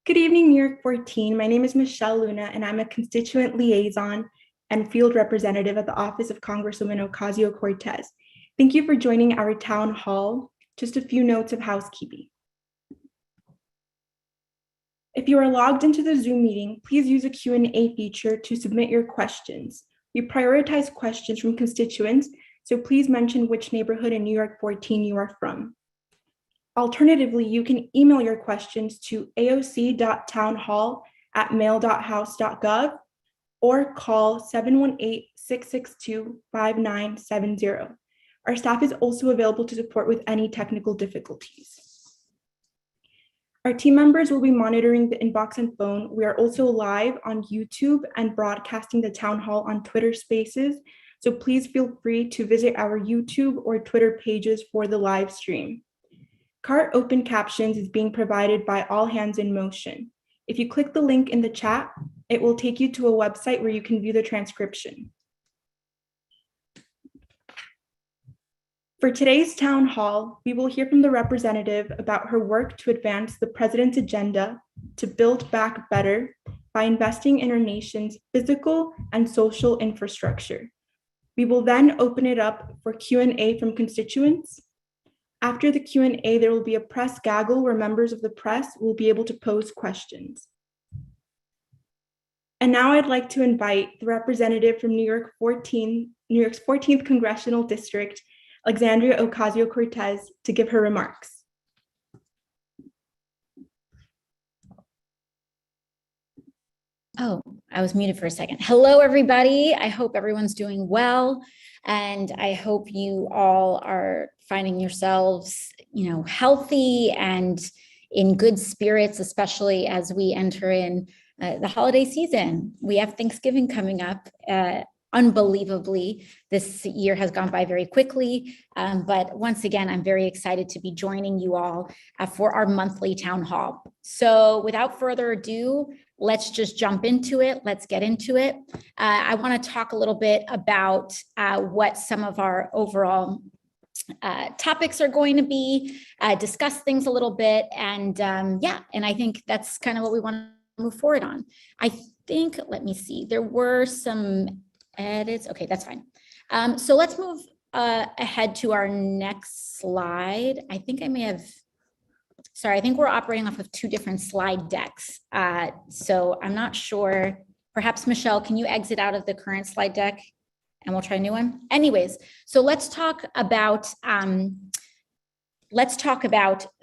Good evening, New York 14. My name is Michelle Luna, and I'm a constituent liaison and field representative at the office of Congresswoman Ocasio-Cortez. Thank you for joining our town hall. Just a few notes of housekeeping. If you are logged into the Zoom meeting, please use a Q&A feature to submit your questions. We prioritize questions from constituents, so please mention which neighborhood in New York 14 you are from. Alternatively, you can email your questions to aoc.townhall@mail.house.gov or call 718-662-5970. Our staff is also available to support with any technical difficulties. Our team members will be monitoring the inbox and phone. We are also live on YouTube and broadcasting the town hall on Twitter Spaces, so please feel free to visit our YouTube or Twitter pages for the live stream. CART open captions is being provided by All Hands in Motion. If you click the link in the chat, it will take you to a website where you can view the transcription. For today's town hall, we will hear from the representative about her work to advance the president's agenda to build back better by investing in our nation's physical and social infrastructure. We will then open it up for Q&A from constituents. After the Q&A, there will be a press gaggle where members of the press will be able to pose questions. And now I'd like to invite the representative from New York's 14th Congressional District, Alexandria Ocasio-Cortez, to give her remarks. Oh, I was muted for a second. Hello, everybody. I hope everyone's doing well. And I hope you all are finding yourselves, healthy and in good spirits, especially as we enter in the holiday season. We have Thanksgiving coming up. Unbelievably, this year has gone by very quickly. But once again, I'm very excited to be joining you all for our monthly town hall. So without further ado, let's just jump into it. Let's get into it. I want to talk a little bit about what some of our overall topics are going to be, discuss things a little bit. And I think that's kind of what we want to move forward on. I think, let me see, there were some edits. Okay, that's fine. So let's move ahead to our next slide. I think I think we're operating off of two different slide decks. So I'm not sure, perhaps Michelle, can you exit out of the current slide deck and we'll try a new one? Anyways, so let's talk about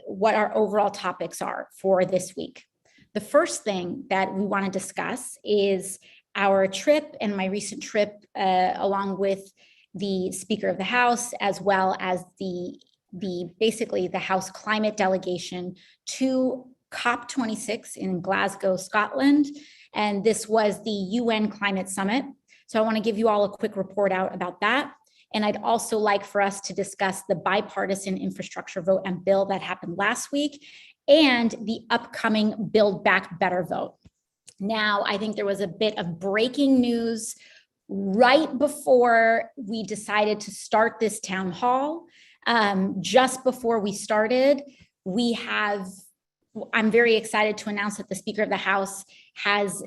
what our overall topics are for this week. The first thing that we want to discuss is our trip and my recent trip along with the Speaker of the House, as well as basically the House climate delegation to COP26 in Glasgow, Scotland. And this was the UN Climate Summit. So I want to give you all a quick report out about that. And I'd also like for us to discuss the bipartisan infrastructure vote and bill that happened last week and the upcoming Build Back Better vote. Now, I think there was a bit of breaking news right before we decided to start this town hall. Just before we started, I'm very excited to announce that the Speaker of the House has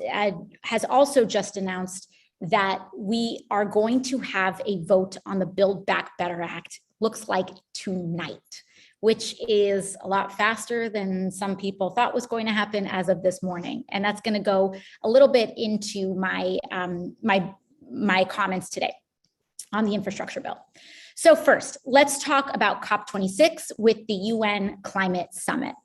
also just announced that we are going to have a vote on the Build Back Better Act, looks like tonight, which is a lot faster than some people thought was going to happen as of this morning. And that's going to go a little bit into my comments today on the infrastructure bill. So first, let's talk about COP26 with the UN Climate Summit.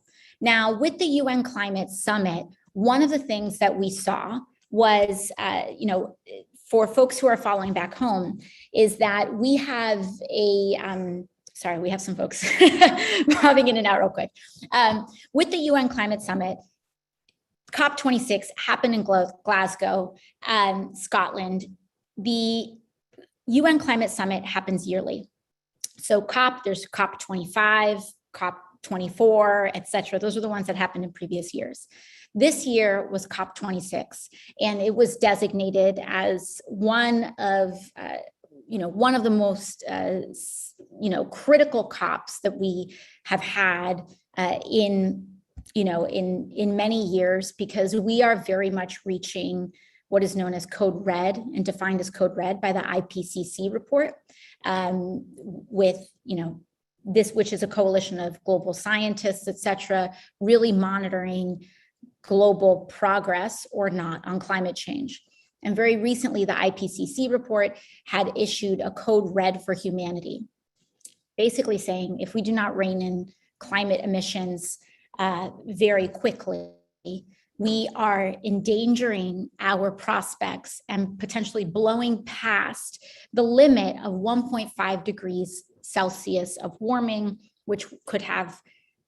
Now, with the UN Climate Summit, one of the things that we saw was, for folks who are following back home, is that we have sorry, we have some folks popping in and out real quick. With the UN Climate Summit, COP26 happened in Glasgow, Scotland. The UN Climate Summit happens yearly. So there's COP25, COP24, et cetera. Those are the ones that happened in previous years. This year was COP26, and it was designated as one of the most, critical COPs that we have had in in many years, because we are very much reaching what is known as code red and defined as code red by the IPCC report, with, this, which is a coalition of global scientists, et cetera, really monitoring global progress or not on climate change. And very recently, the IPCC report had issued a code red for humanity, basically saying if we do not rein in climate emissions very quickly, we are endangering our prospects and potentially blowing past the limit of 1.5 degrees Celsius of warming, which could have,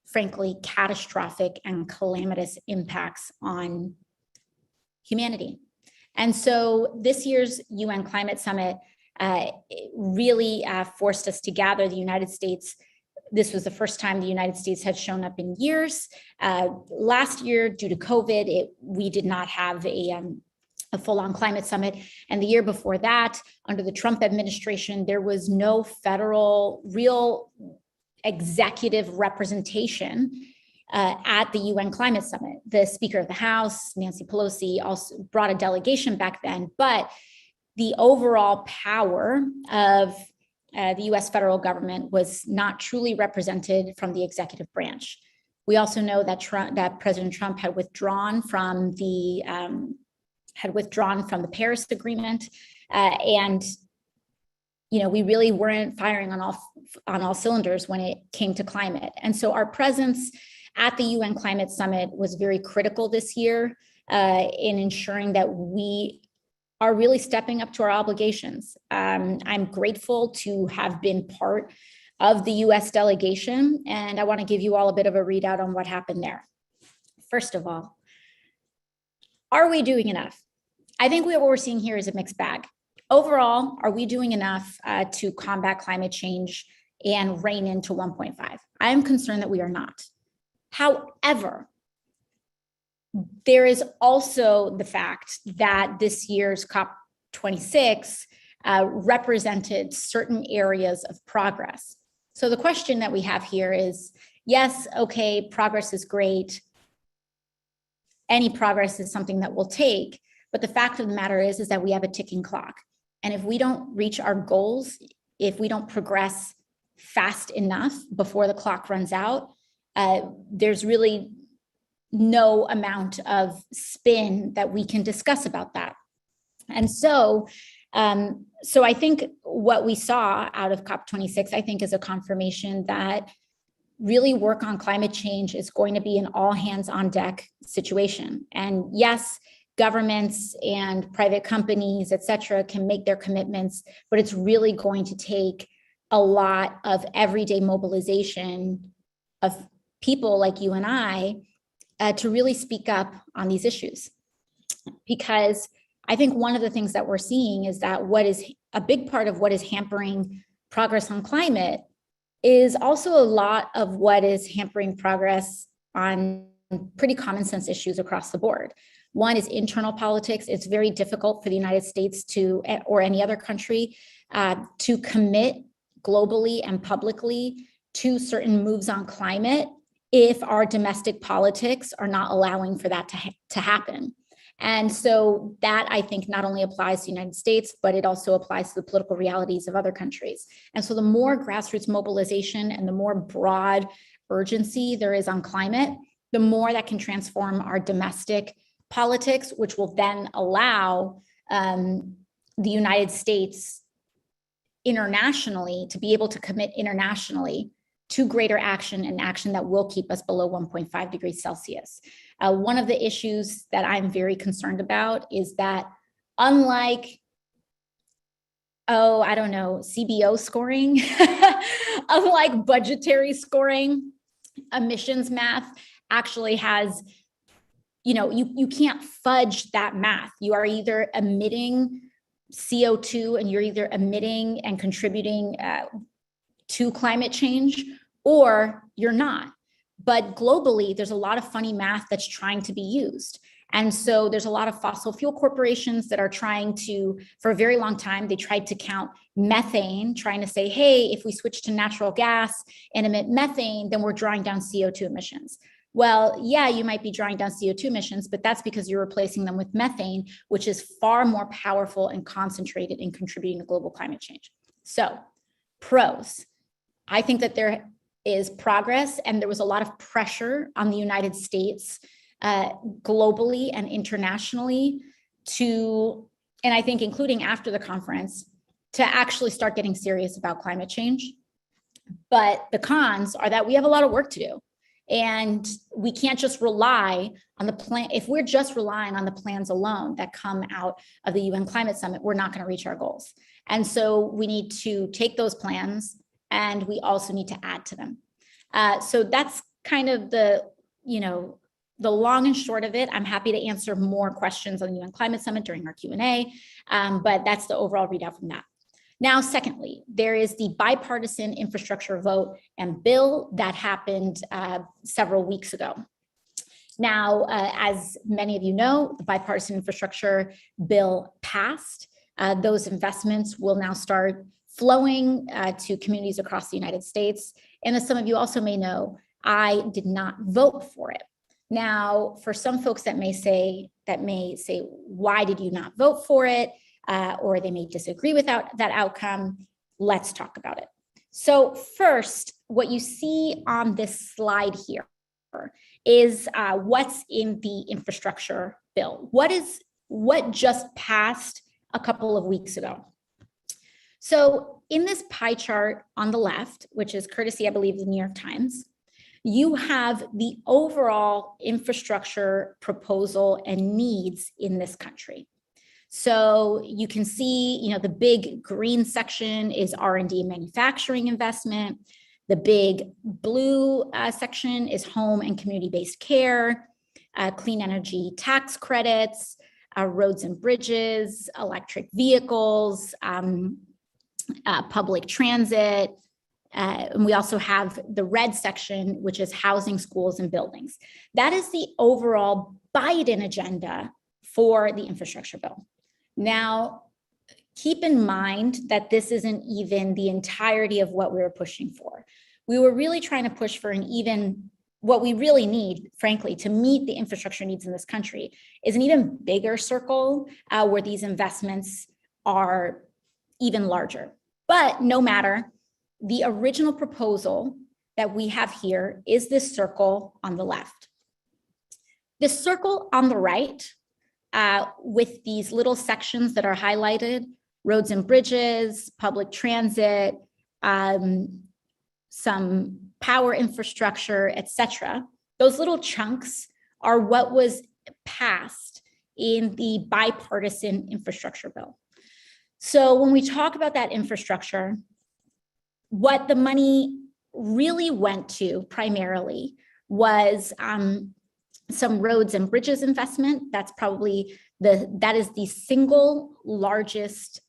frankly, catastrophic and calamitous impacts on humanity. And so this year's UN Climate Summit really forced us to gather the United States. This was the first time the United States had shown up in years. Last year, due to COVID, we did not have a full-on climate summit. And the year before that, under the Trump administration, there was no federal, real executive representation at the UN Climate Summit. The Speaker of the House, Nancy Pelosi, also brought a delegation back then, but the overall power of the US federal government was not truly represented from the executive branch. We also know that President Trump had withdrawn from the Paris Agreement, and we really weren't firing on all cylinders when it came to climate. And so our presence at the UN Climate Summit was very critical this year in ensuring that we are really stepping up to our obligations. I'm grateful to have been part of the US delegation, and I want to give you all a bit of a readout on what happened there. First of all, are we doing enough? I think what we're seeing here is a mixed bag. Overall, are we doing enough to combat climate change and rein into 1.5? I am concerned that we are not. However, there is also the fact that this year's COP26 represented certain areas of progress. So the question that we have here is, yes, okay, progress is great. Any progress is something that we'll take, but the fact of the matter is that we have a ticking clock. And if we don't reach our goals, if we don't progress fast enough before the clock runs out, there's really no amount of spin that we can discuss about that. And so I think what we saw out of COP26, I think, is a confirmation that really work on climate change is going to be an all hands on deck situation. And yes, governments and private companies, et cetera, can make their commitments, but it's really going to take a lot of everyday mobilization of people like you and I to really speak up on these issues. Because I think one of the things that we're seeing is that what is a big part of what is hampering progress on climate is also a lot of what is hampering progress on pretty common sense issues across the board. One is internal politics. It's very difficult for the United States to, or any other country, to commit globally and publicly to certain moves on climate if our domestic politics are not allowing for that to happen. And so that, I think, not only applies to the United States, but it also applies to the political realities of other countries. And so the more grassroots mobilization and the more broad urgency there is on climate, the more that can transform our domestic politics, which will then allow the United States internationally to be able to commit internationally to greater action, and action that will keep us below 1.5 degrees Celsius. One of the issues that I'm very concerned about is that, unlike, CBO scoring, unlike budgetary scoring, emissions math actually has, you can't fudge that math. You are either emitting CO2 and you're either emitting and contributing to climate change, or you're not. But globally, there's a lot of funny math that's trying to be used. And so there's a lot of fossil fuel corporations that are trying to, for a very long time, they tried to count methane, trying to say, hey, if we switch to natural gas and emit methane, then we're drawing down CO2 emissions. Well, yeah, you might be drawing down CO2 emissions, but that's because you're replacing them with methane, which is far more powerful and concentrated in contributing to global climate change. So, pros. I think that there is progress, and there was a lot of pressure on the United States globally and internationally to, and I think including after the conference, to actually start getting serious about climate change. But the cons are that we have a lot of work to do. And we can't just rely on the plan. If we're just relying on the plans alone that come out of the UN Climate Summit, we're not going to reach our goals. And so we need to take those plans, and we also need to add to them. So that's kind of the long and short of it. I'm happy to answer more questions on the UN Climate Summit during our Q&A, but that's the overall readout from that. Now, secondly, there is the bipartisan infrastructure vote and bill that happened several weeks ago. Now, as many of you know, the bipartisan infrastructure bill passed. Those investments will now start flowing to communities across the United States. And as some of you also may know, I did not vote for it. Now, for some folks that may say, why did you not vote for it? Or they may disagree with that outcome. Let's talk about it. So first, what you see on this slide here is what's in the infrastructure bill. What just passed a couple of weeks ago. So in this pie chart on the left, which is courtesy, I believe, of the New York Times, you have the overall infrastructure proposal and needs in this country. So you can see, the big green section is R&D and manufacturing investment. The big blue section is home and community-based care, clean energy tax credits, roads and bridges, electric vehicles, public transit. And we also have the red section, which is housing, schools, and buildings. That is the overall Biden agenda for the infrastructure bill. Now, keep in mind that this isn't even the entirety of what we were pushing for. We were really trying to push for what we really need, frankly, to meet the infrastructure needs in this country is an even bigger circle where these investments are even larger. But no matter, the original proposal that we have here is this circle on the left. This circle on the right, with these little sections that are highlighted, roads and bridges, public transit, some power infrastructure, etc. Those little chunks are what was passed in the bipartisan infrastructure bill. So when we talk about that infrastructure, what the money really went to primarily was some roads and bridges investment. That's probably that is the single largest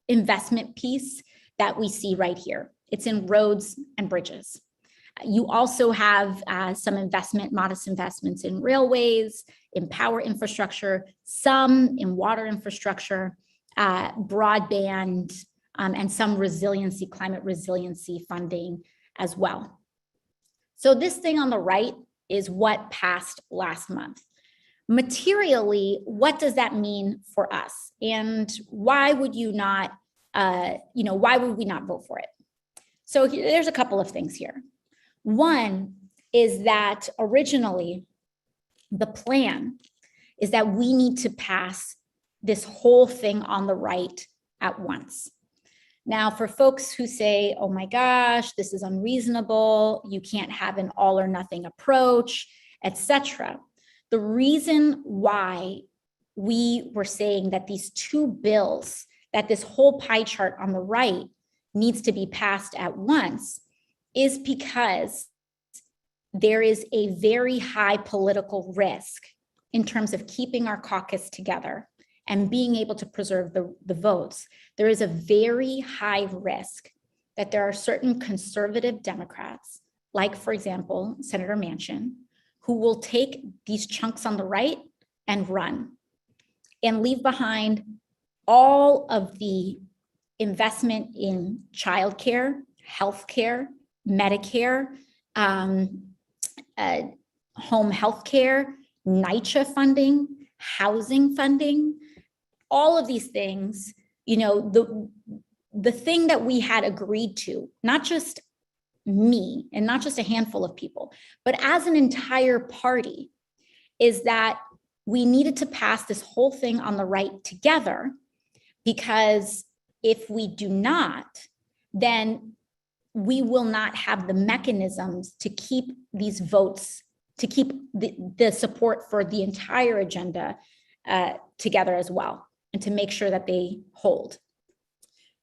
investment piece that we see right here. It's in roads and bridges. You also have some modest investments in railways, in power infrastructure, some in water infrastructure, broadband, and some climate resiliency funding as well. So this thing on the right is what passed last month. Materially, what does that mean for us? And why would you not, why would we not vote for it? So there's a couple of things here. One is that originally the plan is that we need to pass this whole thing on the right at once. Now, for folks who say, oh my gosh, this is unreasonable, you can't have an all or nothing approach, etc. The reason why we were saying that these two bills, that this whole pie chart on the right needs to be passed at once is because there is a very high political risk in terms of keeping our caucus together and being able to preserve the votes. There is a very high risk that there are certain conservative Democrats, like, for example, Senator Manchin, who will take these chunks on the right and run and leave behind all of the investment in childcare, healthcare, Medicare, home health care, NYCHA funding, housing funding, all of these things, the thing that we had agreed to, not just me and not just a handful of people, but as an entire party, is that we needed to pass this whole thing on the right together, because if we do not, then we will not have the mechanisms to keep these votes, to keep the support for the entire agenda together as well, and to make sure that they hold.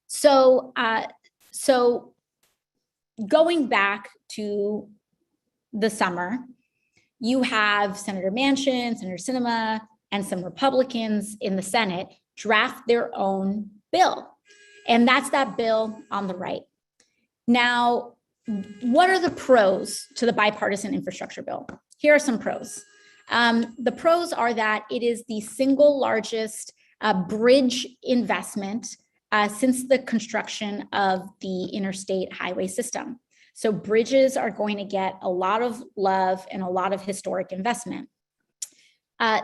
So going back to the summer, you have Senator Manchin, Senator Sinema, and some Republicans in the Senate draft their own bill. And that's that bill on the right. Now, what are the pros to the bipartisan infrastructure bill? Here are some pros. The pros are that it is the single largest bridge investment since the construction of the interstate highway system. So bridges are going to get a lot of love and a lot of historic investment.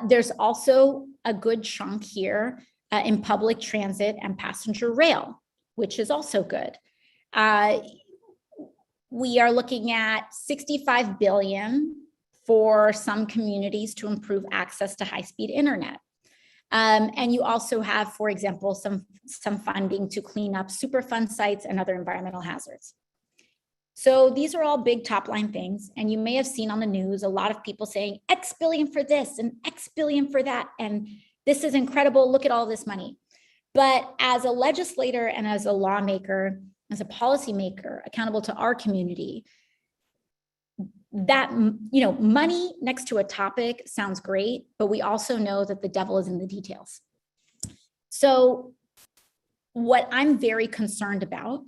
There's also a good chunk here in public transit and passenger rail, which is also good. We are looking at $65 billion for some communities to improve access to high-speed internet. And you also have, for example, some funding to clean up Superfund sites and other environmental hazards. So these are all big top line things. And you may have seen on the news a lot of people saying X billion for this and X billion for that. And this is incredible. Look at all this money. But as a legislator and as a lawmaker, as a policymaker accountable to our community, that, money next to a topic sounds great, but we also know that the devil is in the details. So what I'm very concerned about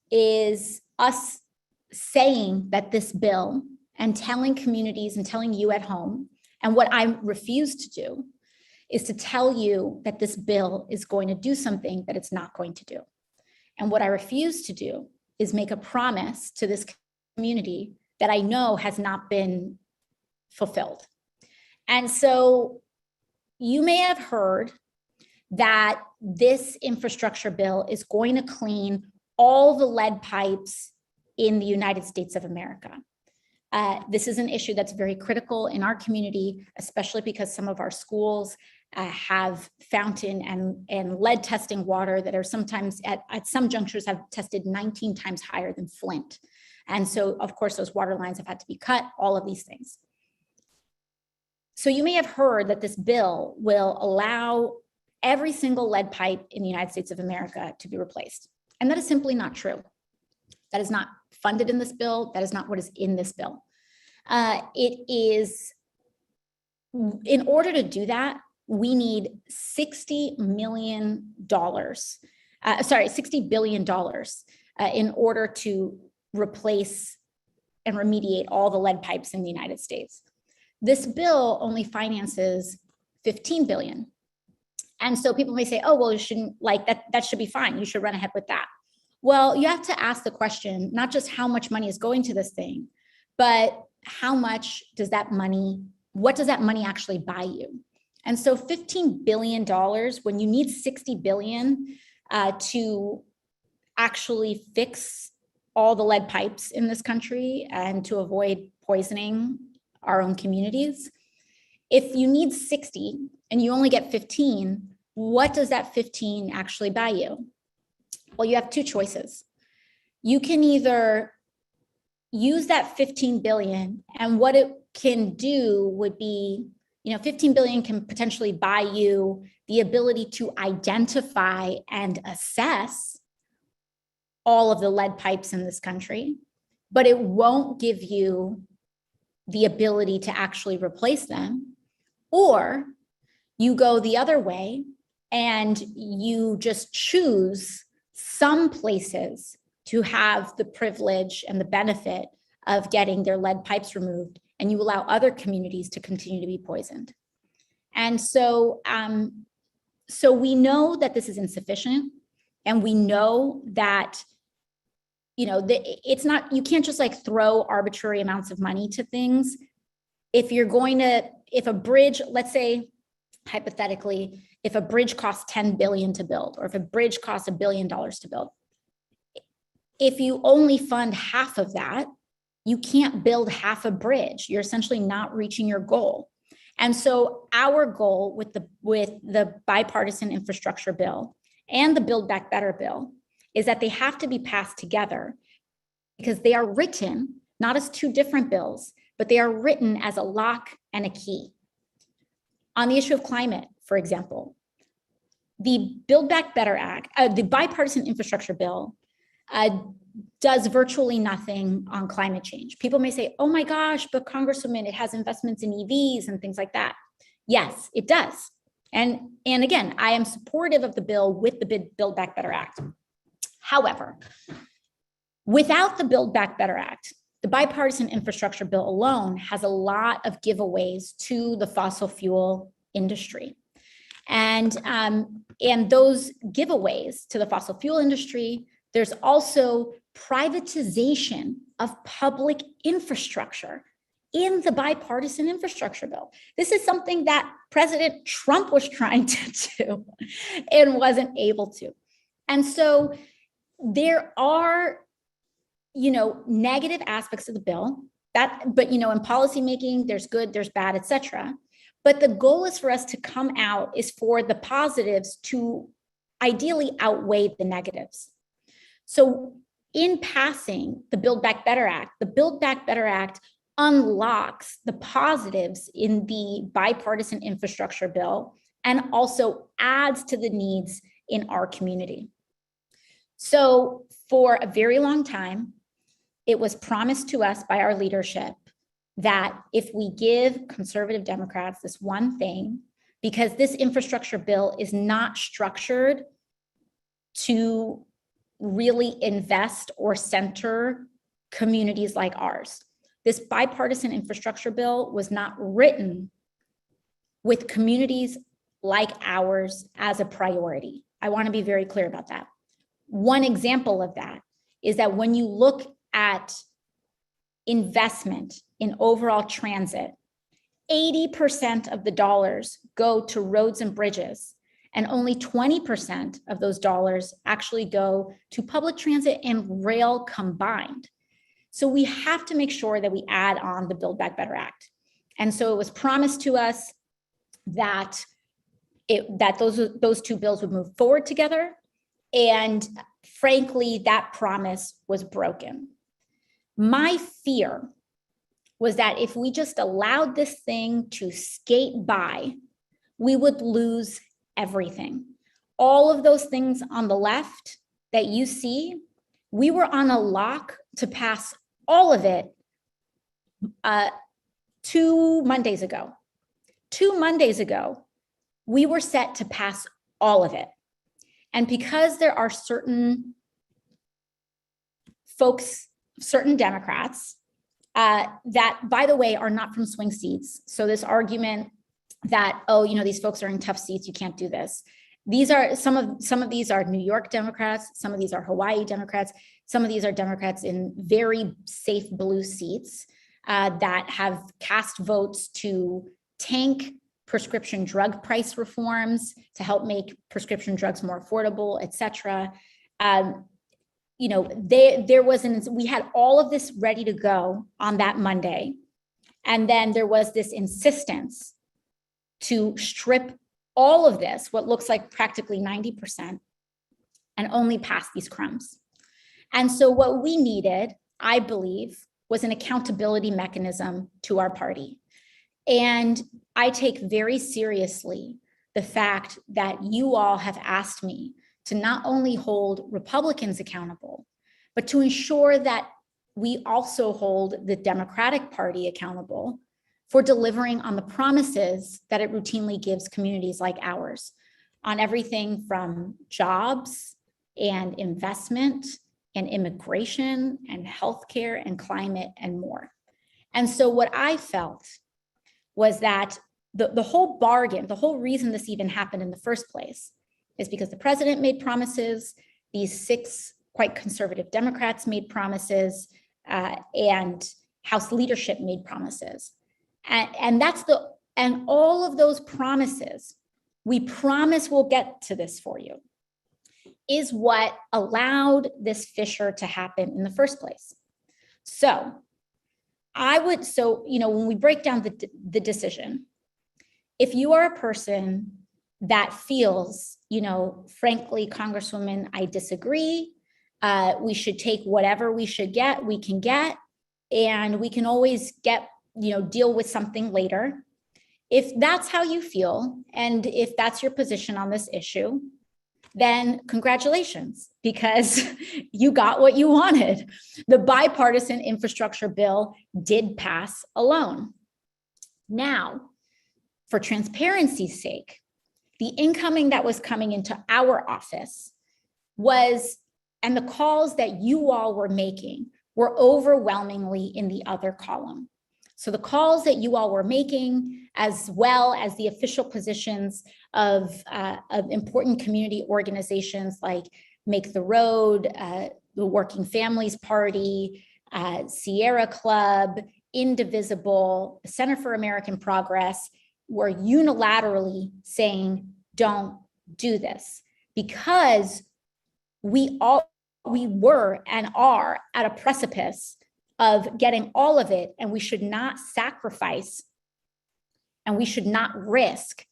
is us saying that this bill, and telling communities and telling you at home, and what I refuse to do is to tell you that this bill is going to do something that it's not going to do. And what I refuse to do is make a promise to this community that I know has not been fulfilled. And so you may have heard that this infrastructure bill is going to clean all the lead pipes in the United States of America. This is an issue that's very critical in our community, especially because some of our schools have fountain and lead testing water that are sometimes at some junctures have tested 19 times higher than Flint. And so, of course, those water lines have had to be cut, all of these things. So you may have heard that this bill will allow every single lead pipe in the United States of America to be replaced. And that is simply not true. That is not funded in this bill. That is not what is in this bill. It is, in order to do that, we need $60 billion in order to replace and remediate all the lead pipes in the United States. This bill only finances $15 billion. And so people may say, oh, well, you shouldn't, like that should be fine. You should run ahead with that. Well, you have to ask the question, not just how much money is going to this thing, but how much does that money, what does that money actually buy you? And so $15 billion, when you need $60 billion to actually fix all the lead pipes in this country and to avoid poisoning our own communities, if you need 60 and you only get 15, what does that 15 actually buy you? Well, you have two choices. You can either use that 15 billion, and what it can do would be, 15 billion can potentially buy you the ability to identify and assess all of the lead pipes in this country, but it won't give you the ability to actually replace them. Or you go the other way and you just choose some places to have the privilege and the benefit of getting their lead pipes removed, and you allow other communities to continue to be poisoned. And so, so we know that this is insufficient, and we know that, it's not, you can't just like throw arbitrary amounts of money to things. if a bridge, let's say, hypothetically, if a bridge costs 10 billion to build, or if a bridge costs $1 billion to build, if you only fund half of that, you can't build half a bridge. You're essentially not reaching your goal. And so our goal with the bipartisan infrastructure bill and the Build Back Better bill is that they have to be passed together, because they are written not as two different bills, but they are written as a lock and a key. On the issue of climate, for example, the Build Back Better Act, the bipartisan infrastructure bill, does virtually nothing on climate change. People may say, oh my gosh, but Congresswoman, it has investments in EVs and things like that. Yes, it does. And again, I am supportive of the bill with the Build Back Better Act. However, without the Build Back Better Act, the bipartisan infrastructure bill alone has a lot of giveaways to the fossil fuel industry. And those giveaways to the fossil fuel industry, there's also privatization of public infrastructure in the bipartisan infrastructure bill. This is something that President Trump was trying to do and wasn't able to. And so there are, negative aspects of the bill but in policymaking, there's good, there's bad, et cetera. But the goal is for us to come out is for the positives to ideally outweigh the negatives. So in passing the Build Back Better Act, the Build Back Better Act unlocks the positives in the bipartisan infrastructure bill and also adds to the needs in our community. So for a very long time, it was promised to us by our leadership that if we give conservative Democrats this one thing, because this infrastructure bill is not structured to really invest or center communities like ours. This bipartisan infrastructure bill was not written with communities like ours as a priority. I want to be very clear about that. One example of that is that when you look at investment in overall transit, 80% of the dollars go to roads and bridges, and only 20% of those dollars actually go to public transit and rail combined. So we have to make sure that we add on the Build Back Better Act. And so it was promised to us that those two bills would move forward together. And frankly, that promise was broken. My fear was that if we just allowed this thing to skate by, we would lose everything. All of those things on the left that you see, we were on a lock to pass all of it 2 Mondays ago. 2 Mondays ago, we were set to pass all of it. And because there are certain folks, certain Democrats, that, by the way, are not from swing seats. So this argument that, these folks are in tough seats, you can't do this. These are some of these are New York Democrats, some of these are Hawaii Democrats, some of these are Democrats in very safe blue seats that have cast votes to tank prescription drug price reforms to help make prescription drugs more affordable, et cetera. We had all of this ready to go on that Monday. And then there was this insistence to strip all of this, what looks like practically 90%, and only pass these crumbs. And so what we needed, I believe, was an accountability mechanism to our party. And I take very seriously the fact that you all have asked me to not only hold Republicans accountable, but to ensure that we also hold the Democratic Party accountable for delivering on the promises that it routinely gives communities like ours on everything from jobs and investment and immigration and healthcare and climate and more. And so what I felt was that the whole bargain, the whole reason this even happened in the first place is because the president made promises, these 6 quite conservative Democrats made promises, and House leadership made promises. And and all of those promises, we promise we'll get to this for you, is what allowed this fissure to happen in the first place. So when we break down the decision, if you are a person that feels, frankly, Congresswoman, I disagree, we should take whatever we can get, and we can always deal with something later. If that's how you feel, and if that's your position on this issue, then congratulations, because you got what you wanted. The bipartisan infrastructure bill did pass alone. Now, for transparency's sake, the incoming that was coming into our office and the calls that you all were making were overwhelmingly in the other column. So the calls that you all were making, as well as the official positions of important community organizations like Make the Road, the Working Families Party, Sierra Club, Indivisible, Center for American Progress, were unilaterally saying, don't do this, because we were and are at a precipice of getting all of it, and we should not sacrifice and we should not risk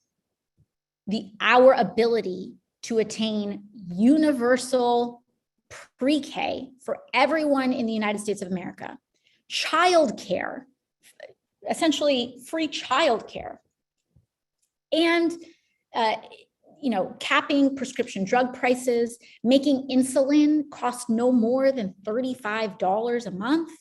our ability to attain universal pre-K for everyone in the United States of America, childcare, essentially free childcare, and capping prescription drug prices, making insulin cost no more than $35 a month,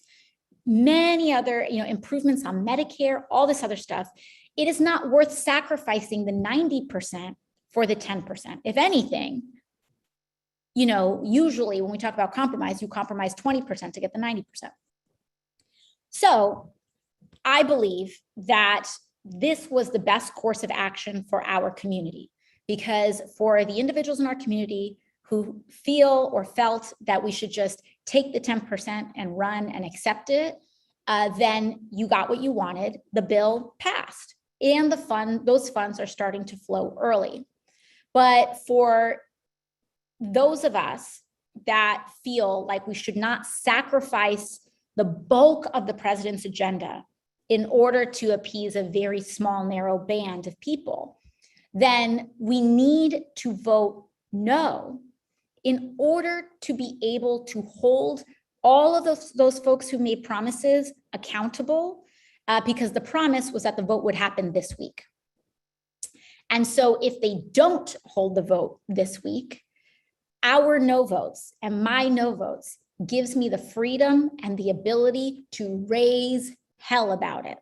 many other improvements on Medicare, all this other stuff. It is not worth sacrificing the 90% for the 10%. If anything, usually when we talk about compromise, you compromise 20% to get the 90%. So I believe that this was the best course of action for our community, because for the individuals in our community who feel or felt that we should just take the 10% and run and accept it, then you got what you wanted. The bill passed, and those funds are starting to flow early. But for those of us that feel like we should not sacrifice the bulk of the president's agenda in order to appease a very small, narrow band of people, then we need to vote no in order to be able to hold all of those folks who made promises accountable, because the promise was that the vote would happen this week. And so if they don't hold the vote this week, our no votes and my no votes gives me the freedom and the ability to raise hell about it.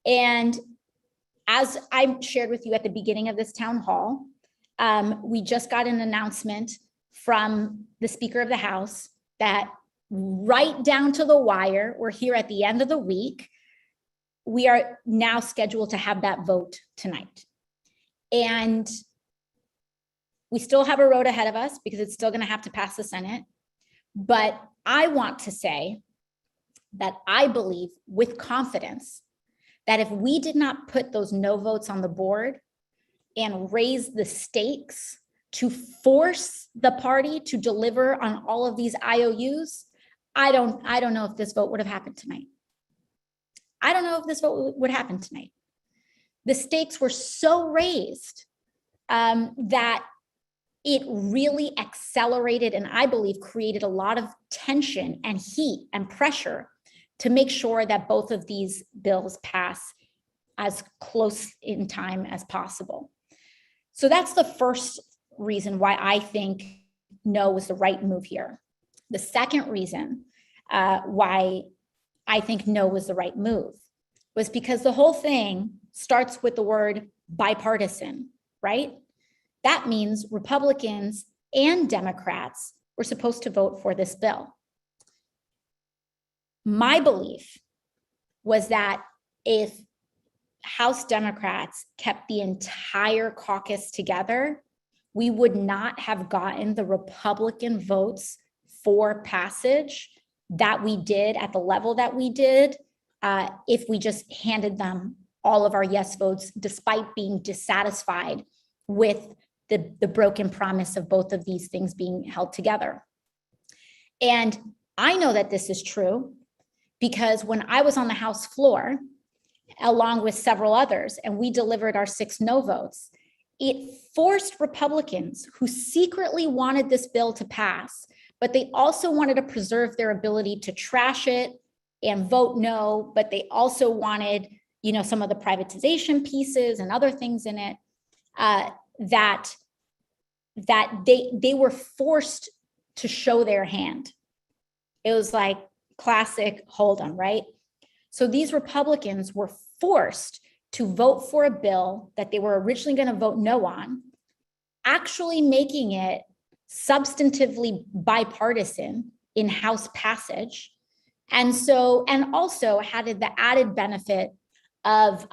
And as I shared with you at the beginning of this town hall, we just got an announcement from the Speaker of the House that right down to the wire, we're here at the end of the week, we are now scheduled to have that vote tonight. And we still have a road ahead of us because it's still going to have to pass the Senate. But I want to say that I believe with confidence that if we did not put those no votes on the board and raise the stakes to force the party to deliver on all of these IOUs, I don't know if this vote would have happened tonight. I don't know if this vote would happen tonight. The stakes were so raised that it really accelerated and I believe created a lot of tension and heat and pressure to make sure that both of these bills pass as close in time as possible. So that's the first reason why I think no was the right move here. The second reason why I think no was the right move was because the whole thing starts with the word bipartisan, right? That means Republicans and Democrats were supposed to vote for this bill. My belief was that if House Democrats kept the entire caucus together, we would not have gotten the Republican votes for passage that we did at the level that we did if we just handed them all of our yes votes, despite being dissatisfied with the broken promise of both of these things being held together. And I know that this is true because when I was on the House floor, along with several others, and we delivered our 6 no votes, it forced Republicans who secretly wanted this bill to pass, but they also wanted to preserve their ability to trash it and vote no, but they also wanted, some of the privatization pieces and other things in it, that they were forced to show their hand. It was like classic hold 'em, right? So these Republicans were forced to vote for a bill that they were originally going to vote no on, actually making it substantively bipartisan in House passage. And also had the added benefit of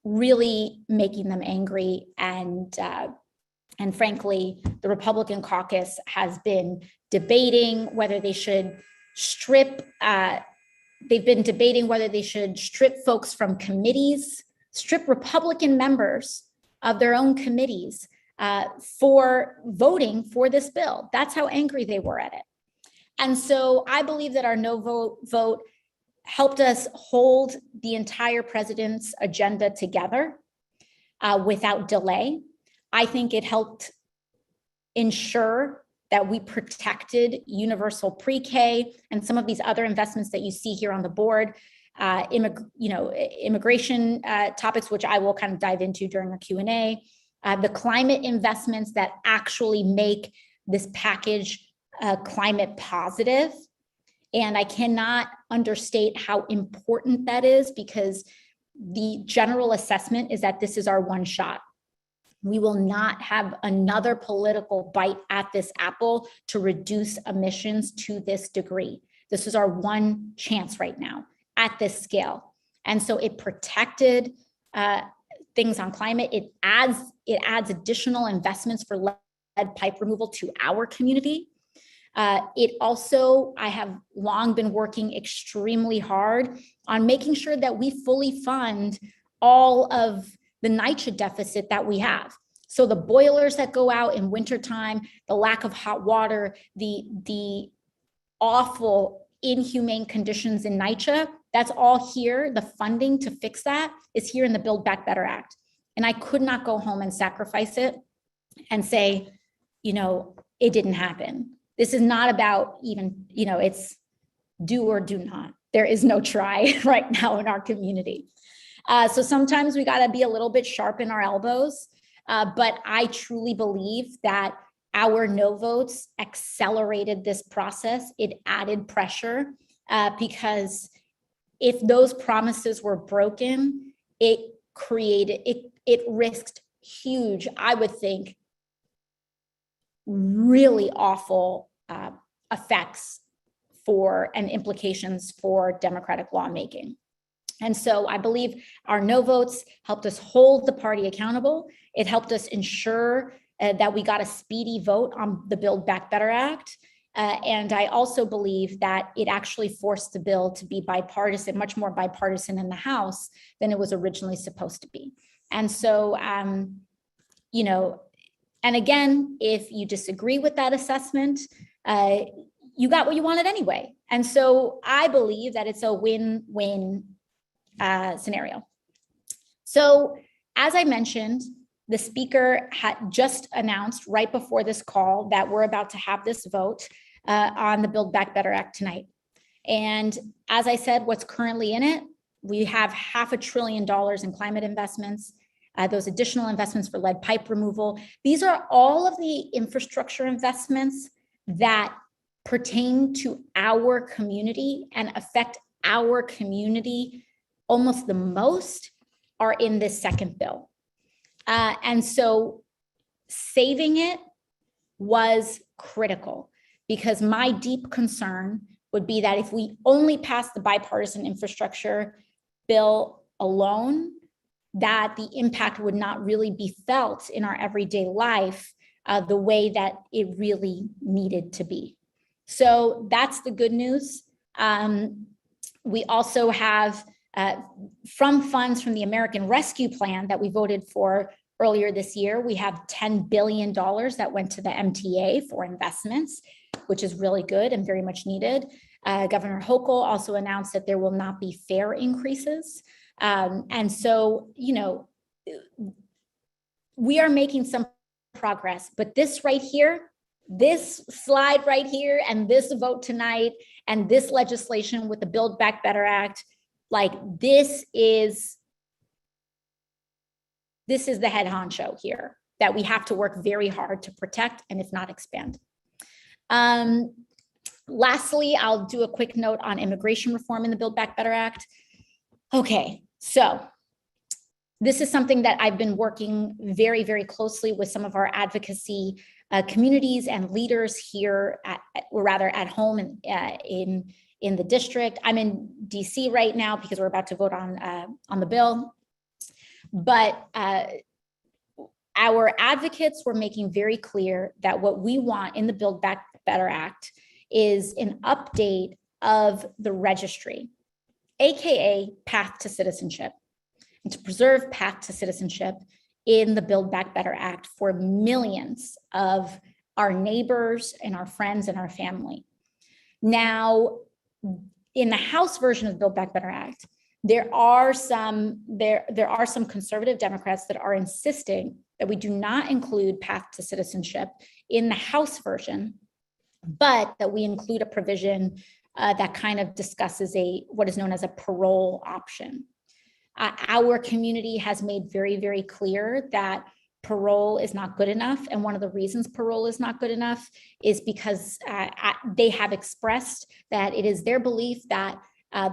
really making them angry. And frankly, the Republican caucus has been debating whether they should strip folks from committees, strip Republican members of their own committees for voting for this bill. That's how angry they were at it. And so I believe that our no vote helped us hold the entire president's agenda together without delay. I think it helped ensure that we protected universal pre-K and some of these other investments that you see here on the board, immigration topics, which I will kind of dive into during the Q&A, the climate investments that actually make this package climate positive. And I cannot understate how important that is, because the general assessment is that this is our one shot. We will not have another political bite at this apple to reduce emissions to this degree. This is our one chance right now at this scale. And so it protected things on climate. It adds additional investments for lead pipe removal to our community. It also, I have long been working extremely hard on making sure that we fully fund all of the NYCHA deficit that we have. So the boilers that go out in wintertime, the lack of hot water, the awful, inhumane conditions in NYCHA, that's all here. The funding to fix that is here in the Build Back Better Act. And I could not go home and sacrifice it and say, it didn't happen. This is not about even, it's do or do not. There is no try right now in our community. So sometimes we got to be a little bit sharp in our elbows, but I truly believe that our no votes accelerated this process. It added pressure because if those promises were broken, it risked huge, I would think, really awful effects and implications for democratic lawmaking. And so I believe our no votes helped us hold the party accountable. It helped us ensure that we got a speedy vote on the Build Back Better Act. And I also believe that it actually forced the bill to be bipartisan, much more bipartisan in the House than it was originally supposed to be. And so, and again, if you disagree with that assessment, you got what you wanted anyway. And so I believe that it's a win-win scenario. So as I mentioned, the speaker had just announced right before this call that we're about to have this vote on the Build Back Better Act tonight. And as I said, what's currently in it, we have $500 billion in climate investments, those additional investments for lead pipe removal. These are all of the infrastructure investments that pertain to our community and affect our community almost the most are in this second bill. And so saving it was critical, because my deep concern would be that if we only pass the bipartisan infrastructure bill alone, that the impact would not really be felt in our everyday life the way that it really needed to be. So that's the good news. We also have from funds from the American Rescue Plan that we voted for earlier this year, we have $10 billion that went to the MTA for investments, which is really good and very much needed. Governor Hochul also announced that there will not be fare increases. And so, you know, we are making some progress, but this right here, this slide right here, and this vote tonight, and this legislation with the Build Back Better Act, like this is the head honcho here that we have to work very hard to protect and if not expand. Lastly, I'll do a quick note on immigration reform in the Build Back Better Act. Okay, so this is something that I've been working very, very closely with some of our advocacy communities and leaders here at home in the district. I'm in DC right now because we're about to vote on the bill. But our advocates were making very clear that what we want in the Build Back Better Act is an update of the registry, AKA path to citizenship, and to preserve path to citizenship in the Build Back Better Act for millions of our neighbors and our friends and our family. Now, in the House version of the Build Back Better Act, there are some conservative Democrats that are insisting that we do not include path to citizenship in the House version, but that we include a provision that kind of discusses what is known as a parole option. Our community has made very, very clear that parole is not good enough. And one of the reasons parole is not good enough is because they have expressed that it is their belief that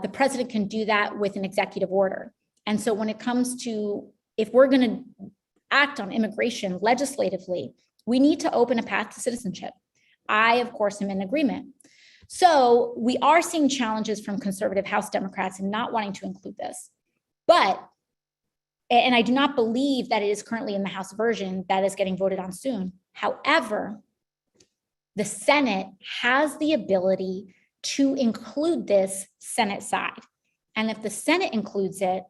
the president can do that with an executive order. And so when it comes to, if we're going to act on immigration legislatively, we need to open a path to citizenship. I, of course, am in agreement. So we are seeing challenges from conservative House Democrats in not wanting to include this. But, and I do not believe that it is currently in the House version that is getting voted on soon. However, the Senate has the ability to include this Senate side. And if the Senate includes it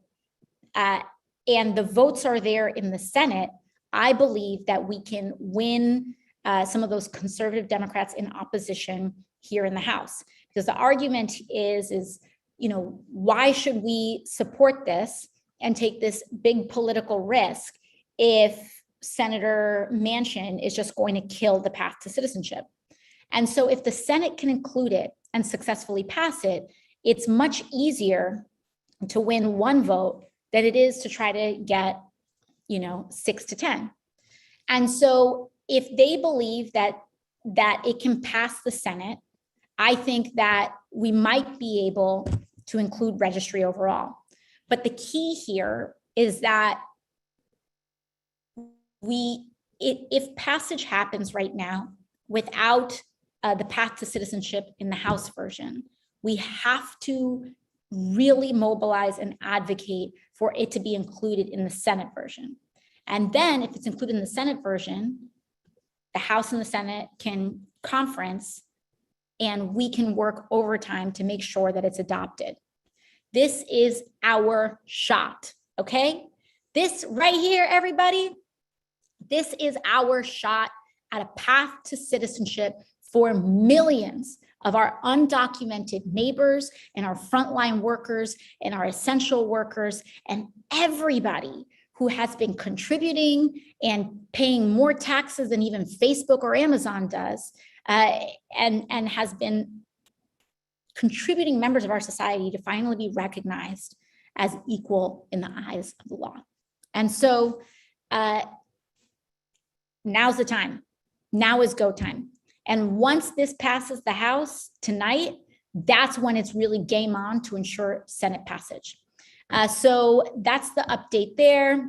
and the votes are there in the Senate, I believe that we can win some of those conservative Democrats in opposition here in the House. Because the argument is, you know, why should we support this and take this big political risk if Senator Manchin is just going to kill the path to citizenship? And so if the Senate can include it and successfully pass it, it's much easier to win one vote than it is to try to get, 6 to 10. And so if they believe that it can pass the Senate, I think that we might be able to include registry overall. But the key here is that if passage happens right now without the path to citizenship in the House version, we have to really mobilize and advocate for it to be included in the Senate version. And then if it's included in the Senate version, the House and the Senate can conference and we can work overtime to make sure that it's adopted. This is our shot, okay? This right here, everybody, this is our shot at a path to citizenship for millions of our undocumented neighbors and our frontline workers and our essential workers and everybody who has been contributing and paying more taxes than even Facebook or Amazon does, and has been contributing members of our society to finally be recognized as equal in the eyes of the law. And so now's the time. Now is go time. And once this passes the House tonight, that's when it's really game on to ensure Senate passage. So that's the update there.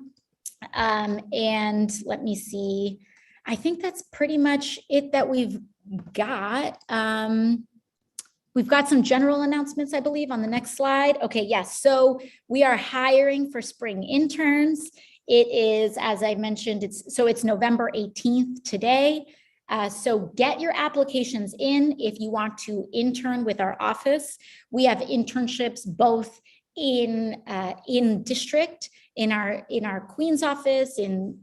And let me see. I think that's pretty much it that we've got. We've got some general announcements, I believe, on the next slide. Okay, yes. So we are hiring for spring interns. It is, as I mentioned, it's November 18th today. So get your applications in if you want to intern with our office. We have internships both in district, in our Queens office, in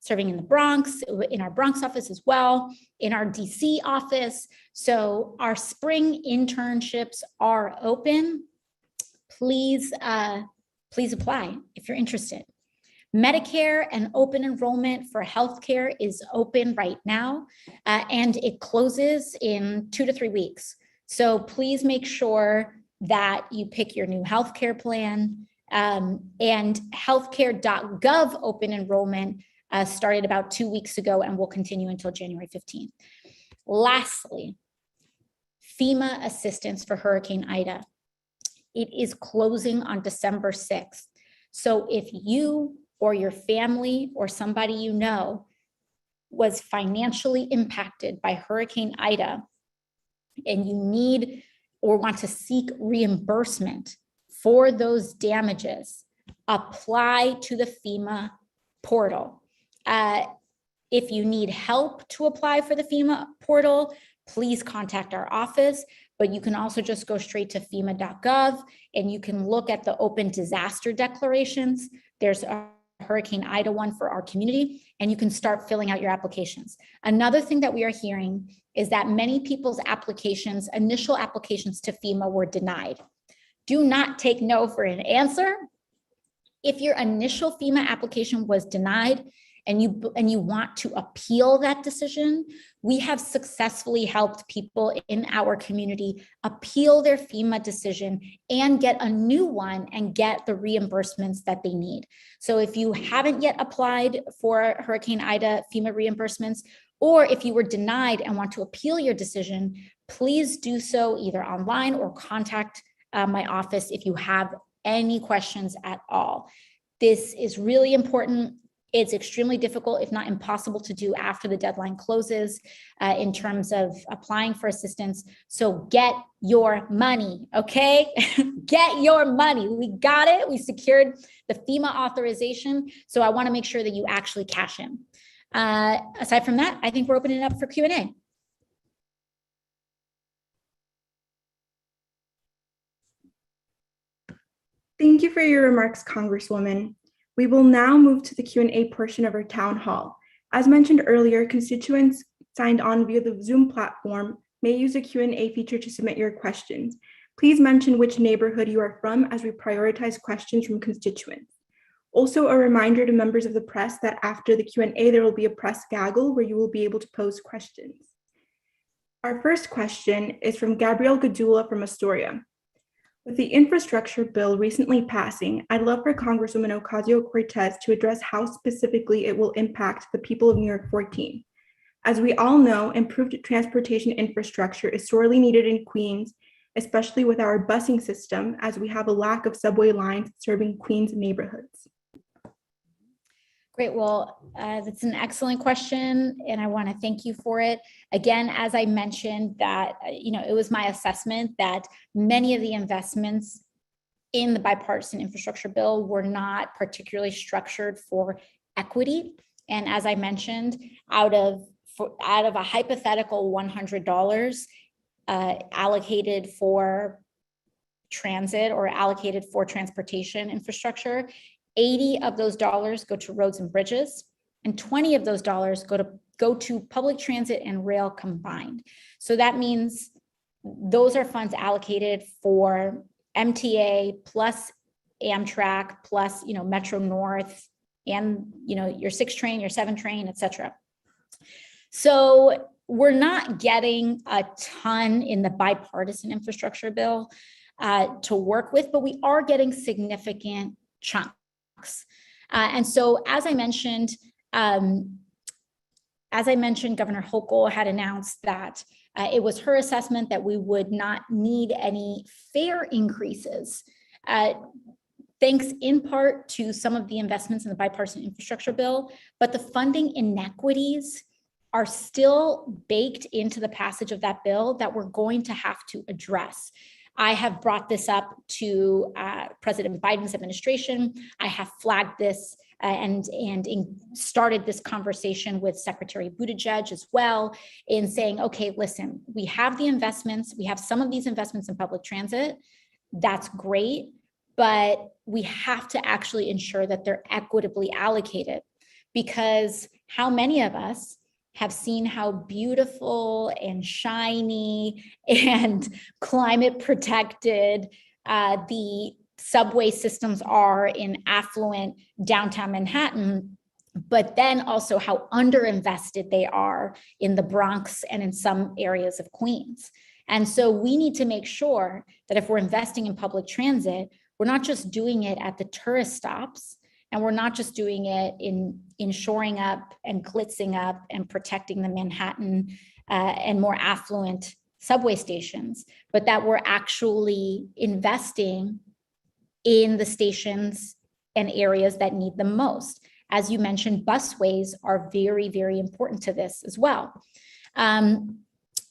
serving in the Bronx, in our Bronx office as well, in our DC office. So our spring internships are open. Please apply if you're interested. Medicare and open enrollment for healthcare is open right now, and it closes in 2 to 3 weeks. So please make sure that you pick your new healthcare plan. And healthcare.gov open enrollment started about 2 weeks ago and will continue until January 15th. Lastly, FEMA assistance for Hurricane Ida. It is closing on December 6th. So if you or your family or somebody you know was financially impacted by Hurricane Ida and you need or want to seek reimbursement for those damages, apply to the FEMA portal. If you need help to apply for the FEMA portal, please contact our office, but you can also just go straight to FEMA.gov and you can look at the open disaster declarations. There's a Hurricane Ida one for our community, and you can start filling out your applications. Another thing that we are hearing is that many people's applications, initial applications to FEMA, were denied. Do not take no for an answer. If your initial FEMA application was denied and you want to appeal that decision, we have successfully helped people in our community appeal their FEMA decision and get a new one and get the reimbursements that they need. So if you haven't yet applied for Hurricane Ida FEMA reimbursements, or if you were denied and want to appeal your decision, please do so either online or contact my office if you have any questions at all. This is really important. It's extremely difficult, if not impossible, to do after the deadline closes in terms of applying for assistance. So get your money, okay? Get your money. We got it. We secured the FEMA authorization. So I want to make sure that you actually cash in. Aside from that, I think we're opening it up for Q&A. Thank you for your remarks, Congresswoman. We will now move to the Q&A portion of our town hall. As mentioned earlier, constituents signed on via the Zoom platform may use the Q&A feature to submit your questions. Please mention which neighborhood you are from as we prioritize questions from constituents. Also, a reminder to members of the press that after the Q&A, there will be a press gaggle where you will be able to pose questions. Our first question is from Gabrielle Gadula from Astoria. With the infrastructure bill recently passing, I'd love for Congresswoman Ocasio-Cortez to address how specifically it will impact the people of New York 14. As we all know, improved transportation infrastructure is sorely needed in Queens, especially with our busing system, as we have a lack of subway lines serving Queens neighborhoods. Great. Well, that's an excellent question, and I want to thank you for it. Again, as I mentioned, that it was my assessment that many of the investments in the bipartisan infrastructure bill were not particularly structured for equity. And as I mentioned, out of a hypothetical $100 allocated for transit or allocated for transportation infrastructure, 80 of those dollars go to roads and bridges, and 20 of those dollars go to public transit and rail combined. So that means those are funds allocated for MTA plus Amtrak plus Metro North and your 6 train, your 7 train, et cetera. So we're not getting a ton in the bipartisan infrastructure bill to work with, but we are getting significant chunks. And so, as I mentioned, Governor Hochul had announced that it was her assessment that we would not need any fare increases, thanks in part to some of the investments in the bipartisan infrastructure bill, but the funding inequities are still baked into the passage of that bill that we're going to have to address. I have brought this up to President Biden's administration. I have flagged this started this conversation with Secretary Buttigieg as well in saying, okay, listen, we have the investments, we have some of these investments in public transit. That's great, but we have to actually ensure that they're equitably allocated, because how many of us have seen how beautiful and shiny and climate protected the subway systems are in affluent downtown Manhattan, but then also how underinvested they are in the Bronx and in some areas of Queens. And so we need to make sure that if we're investing in public transit, we're not just doing it at the tourist stops, and we're not just doing it in shoring up and glitzing up and protecting the Manhattan and more affluent subway stations, but that we're actually investing in the stations and areas that need them most. As you mentioned, busways are very, very important to this as well.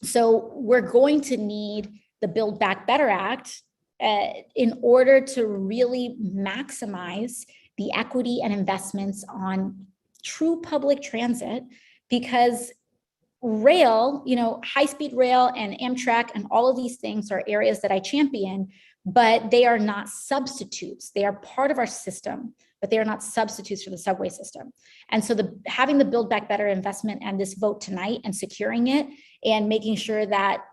So we're going to need the Build Back Better Act in order to really maximize the equity and investments on true public transit, because rail, high-speed rail and Amtrak and all of these things are areas that I champion, but they are not substitutes. They are part of our system, but they are not substitutes for the subway system. And so having the Build Back Better investment and this vote tonight and securing it and making sure that,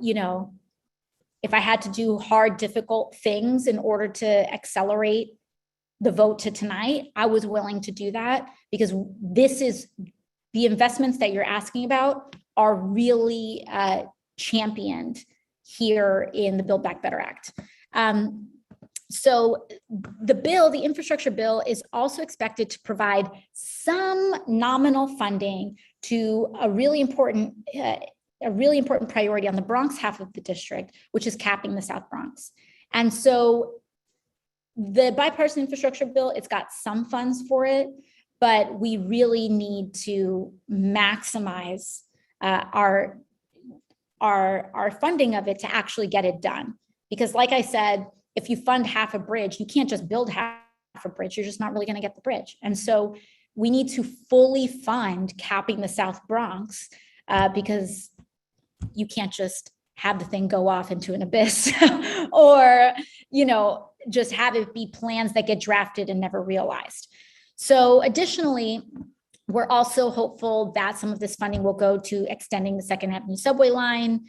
if I had to do hard, difficult things in order to accelerate the vote to tonight, I was willing to do that, because this is the investments that you're asking about are really championed here in the Build Back Better Act. So the infrastructure bill is also expected to provide some nominal funding to a really important priority on the Bronx half of the district, which is capping the South Bronx. And so the bipartisan infrastructure bill, it's got some funds for it, but we really need to maximize our funding of it to actually get it done. Because like I said, if you fund half a bridge, you can't just build half a bridge. You're just not really going to get the bridge. And so we need to fully fund capping the South Bronx because you can't just have the thing go off into an abyss or, just have it be plans that get drafted and never realized. So additionally, we're also hopeful that some of this funding will go to extending the Second Avenue subway line,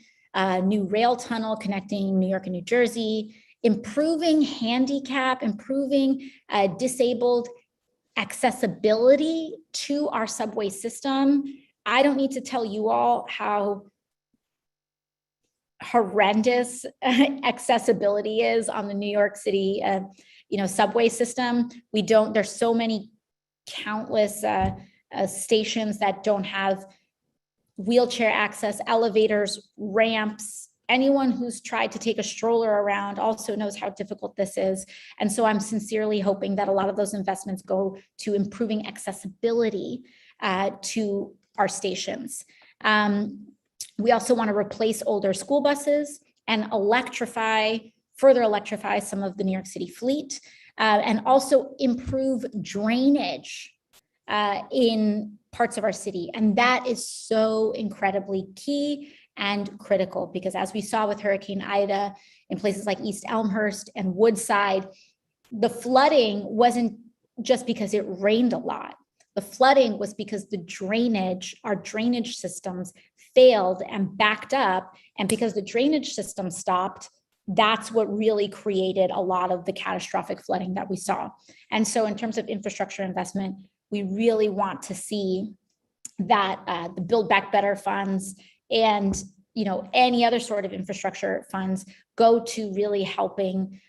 new rail tunnel connecting New York and New Jersey, improving handicap, improving disabled accessibility to our subway system. I don't need to tell you all how horrendous accessibility is on the New York City, subway system. There's so many countless stations that don't have wheelchair access, elevators, ramps. Anyone who's tried to take a stroller around also knows how difficult this is. And so I'm sincerely hoping that a lot of those investments go to improving accessibility to our stations. We also want to replace older school buses and further electrify some of the New York City fleet, and also improve drainage in parts of our city. And that is so incredibly key and critical, because as we saw with Hurricane Ida in places like East Elmhurst and Woodside, the flooding wasn't just because it rained a lot. The flooding was because our drainage systems failed and backed up. And because the drainage system stopped, that's what really created a lot of the catastrophic flooding that we saw. And so in terms of infrastructure investment, we really want to see that the Build Back Better funds and any other sort of infrastructure funds go to really helping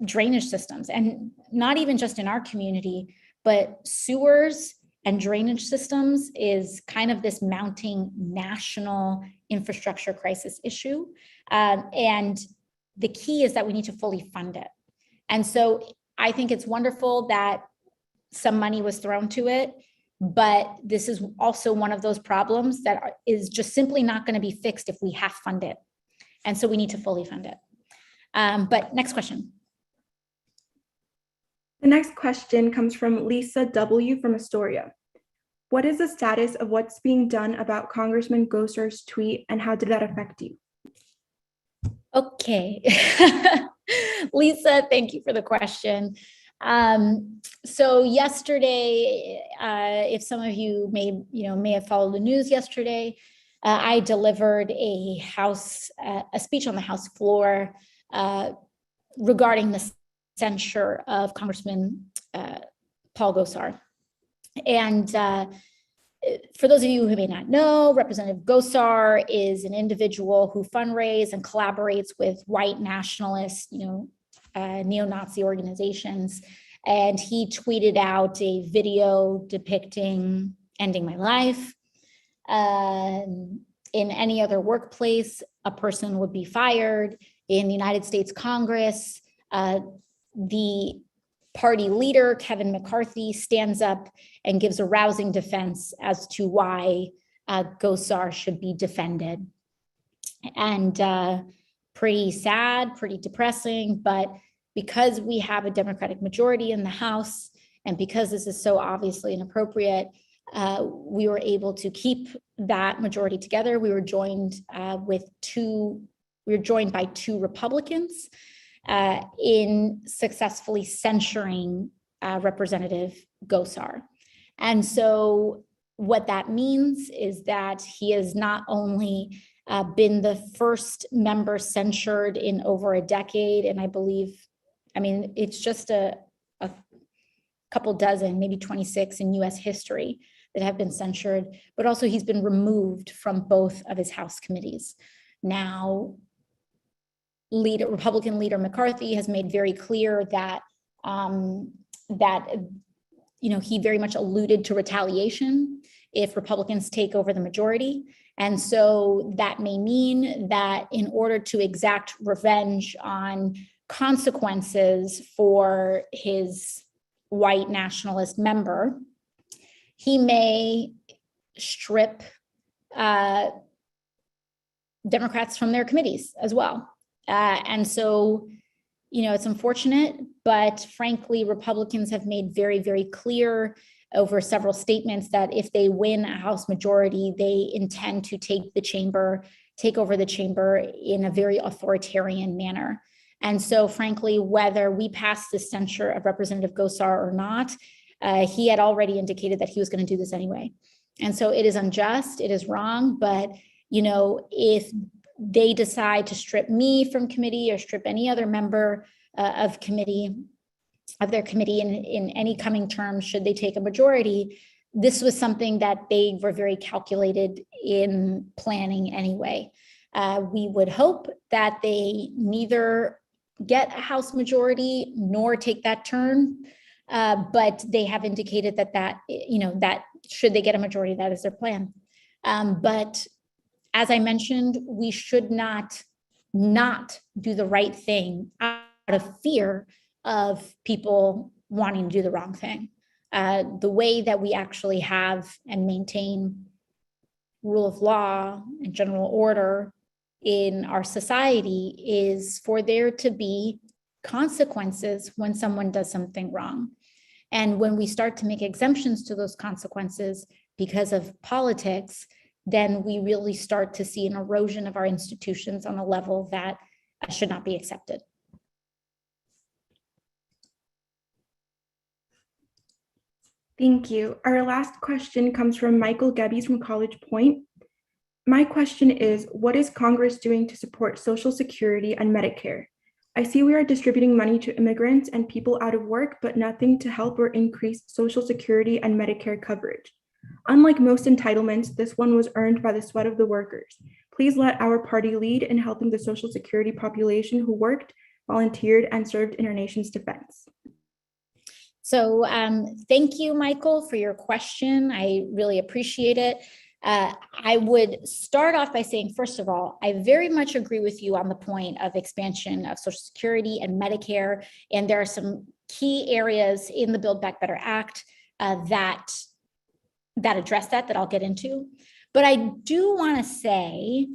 drainage systems, and not even just in our community, but sewers and drainage systems is kind of this mounting national infrastructure crisis issue. And the key is that we need to fully fund it. And so I think it's wonderful that some money was thrown to it, but this is also one of those problems that is just simply not going to be fixed if we half fund it. And so we need to fully fund it. But next question. The next question comes from Lisa W. from Astoria. What is the status of what's being done about Congressman Gosar's tweet, and how did that affect you? Okay. Lisa, thank you for the question. So yesterday, if some of you may have followed the news yesterday, I delivered a speech on the House floor regarding the censure of Congressman Paul Gosar. And for those of you who may not know, Representative Gosar is an individual who fundraises and collaborates with white nationalist, neo-Nazi organizations. And he tweeted out a video depicting ending my life. In any other workplace, a person would be fired. In the United States Congress, the party leader, Kevin McCarthy, stands up and gives a rousing defense as to why Gosar should be defended. And pretty sad, pretty depressing, but because we have a Democratic majority in the House, and because this is so obviously inappropriate, we were able to keep that majority together. We were joined by two Republicans in successfully censuring Representative Gosar. And so what that means is that he has not only been the first member censured in over a decade, and it's just a couple dozen, maybe 26 in US history that have been censured, but also he's been removed from both of his House committees. Now, Republican leader McCarthy has made very clear that he very much alluded to retaliation if Republicans take over the majority. And so that may mean that in order to exact revenge on consequences for his white nationalist member, he may strip Democrats from their committees as well. And so, it's unfortunate, but frankly, Republicans have made very, very clear over several statements that if they win a House majority, they intend to take over the chamber in a very authoritarian manner. And so, frankly, whether we pass the censure of Representative Gosar or not, he had already indicated that he was going to do this anyway. And so it is unjust, it is wrong, but, if they decide to strip me from committee or strip any other member of their committee in any coming term, should they take a majority, this was something that they were very calculated in planning anyway. We would hope that they neither get a House majority nor take that turn, but they have indicated that should they get a majority, that is their plan. But as I mentioned, we should not do the right thing out of fear of people wanting to do the wrong thing. The way that we actually have and maintain rule of law and general order in our society is for there to be consequences when someone does something wrong. And when we start to make exemptions to those consequences because of politics, then we really start to see an erosion of our institutions on a level that should not be accepted. Thank you. Our last question comes from Michael Gebbies from College Point. My question is, what is Congress doing to support Social Security and Medicare? I see we are distributing money to immigrants and people out of work, but nothing to help or increase Social Security and Medicare coverage. Unlike most entitlements, this one was earned by the sweat of the workers. Please let our party lead in helping the Social Security population who worked, volunteered, and served in our nation's defense. So thank you, Michael, for your question. I really appreciate it. I would start off by saying, first of all, I very much agree with you on the point of expansion of Social Security and Medicare. And there are some key areas in the Build Back Better Act that address that I'll get into. But I do want to say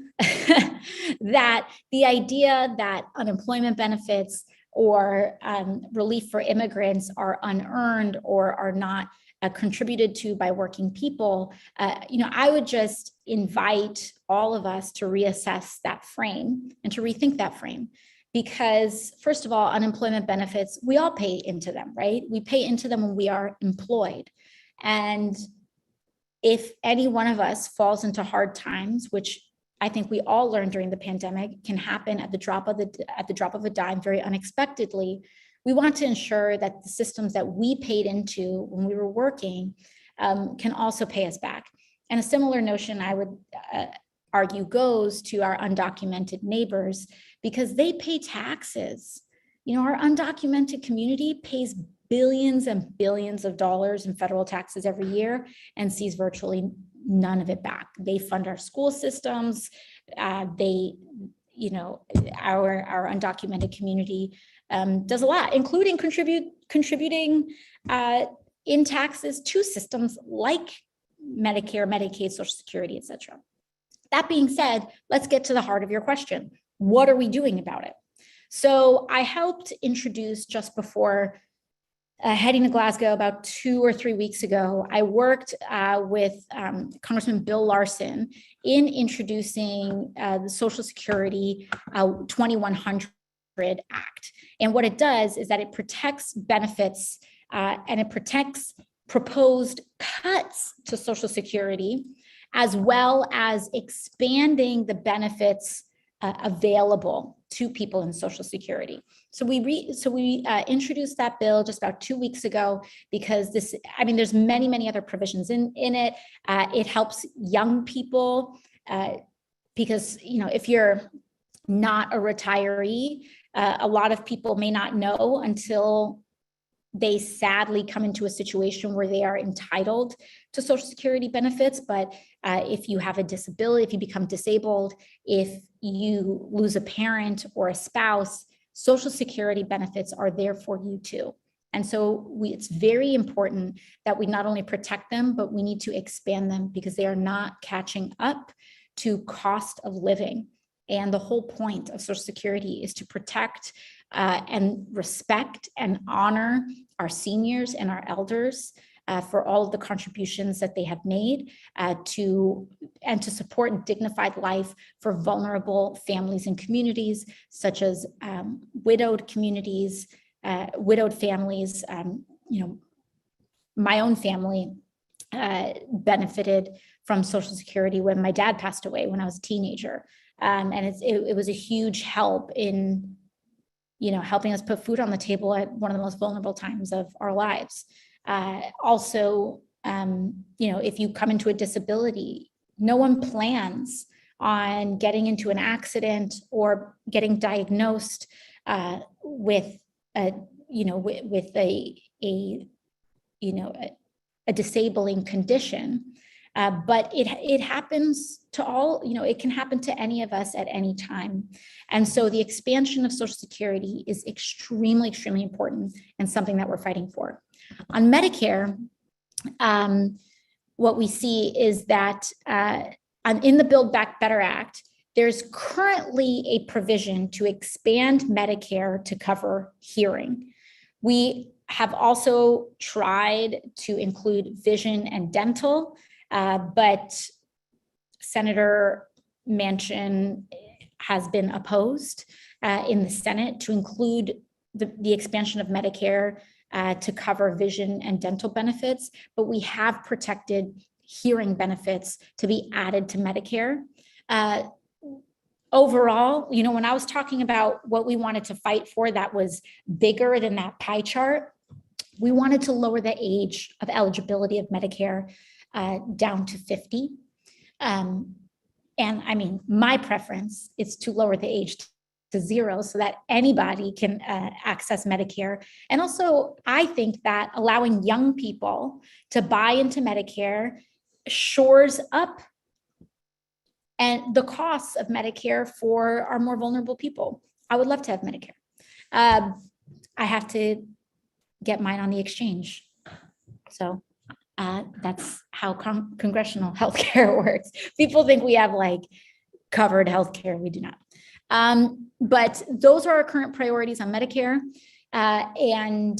that the idea that unemployment benefits or relief for immigrants are unearned or are not contributed to by working people, I would just invite all of us to reassess that frame and to rethink that frame. Because first of all, unemployment benefits, we all pay into them, right? We pay into them when we are employed. And if any one of us falls into hard times, which I think we all learned during the pandemic can happen at the drop of a dime, very unexpectedly, we want to ensure that the systems that we paid into when we were working can also pay us back. And a similar notion I would argue goes to our undocumented neighbors, because they pay taxes. Our undocumented community pays billions and billions of dollars in federal taxes every year and sees virtually none of it back. They fund our school systems. Our undocumented community does a lot, including contributing in taxes to systems like Medicare, Medicaid, Social Security, et cetera. That being said, let's get to the heart of your question. What are we doing about it? So I helped introduce just before heading to Glasgow about 2 or 3 weeks ago, I worked with Congressman Bill Larson in introducing the Social Security 2100 Act. And what it does is that it protects benefits and it protects proposed cuts to Social Security, as well as expanding the benefits available to people in Social Security. So we introduced that bill just about 2 weeks ago because there's many other provisions in it. It helps young people because, if you're not a retiree, a lot of people may not know until they sadly come into a situation where they are entitled to Social Security benefits. But if you have a disability, if you become disabled, if you lose a parent or a spouse, Social Security benefits are there for you too. And so it's very important that we not only protect them, but we need to expand them because they are not catching up to cost of living. And the whole point of Social Security is to protect and respect and honor our seniors and our elders for all of the contributions that they have made to support dignified life for vulnerable families and communities, such as widowed communities, widowed families. My own family benefited from Social Security when my dad passed away when I was a teenager. And it was a huge help in, helping us put food on the table at one of the most vulnerable times of our lives. Also, if you come into a disability, no one plans on getting into an accident or getting diagnosed with a disabling condition. But it happens to all, it can happen to any of us at any time. And so the expansion of Social Security is extremely, extremely important and something that we're fighting for. On Medicare, what we see is that in the Build Back Better Act, there's currently a provision to expand Medicare to cover hearing. We have also tried to include vision and dental, but Senator Manchin has been opposed in the Senate to include the expansion of Medicare to cover vision and dental benefits, but we have protected hearing benefits to be added to Medicare. Overall, when I was talking about what we wanted to fight for that was bigger than that pie chart, we wanted to lower the age of eligibility of Medicare down to 50. And my preference is to lower the age to 0 so that anybody can access Medicare. And also, I think that allowing young people to buy into Medicare shores up and the costs of Medicare for our more vulnerable people. I would love to have Medicare. I have to get mine on the exchange. So that's how congressional healthcare works. People think we have covered healthcare. We do not. But those are our current priorities on Medicare. And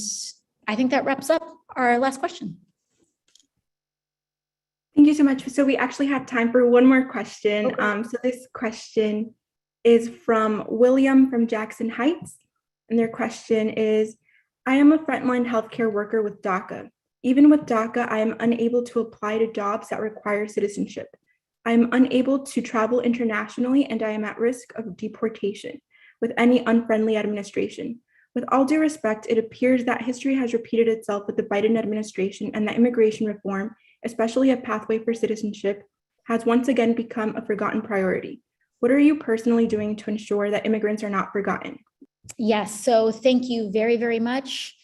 I think that wraps up our last question. Thank you so much. So we actually have time for one more question. Okay. So this question is from William from Jackson Heights. And their question is, I am a frontline healthcare worker with DACA. Even with DACA, I am unable to apply to jobs that require citizenship. I am unable to travel internationally, and I am at risk of deportation with any unfriendly administration. With all due respect, it appears that history has repeated itself with the Biden administration, and that immigration reform, especially a pathway for citizenship, has once again become a forgotten priority. What are you personally doing to ensure that immigrants are not forgotten? Yes, so thank you very, very much.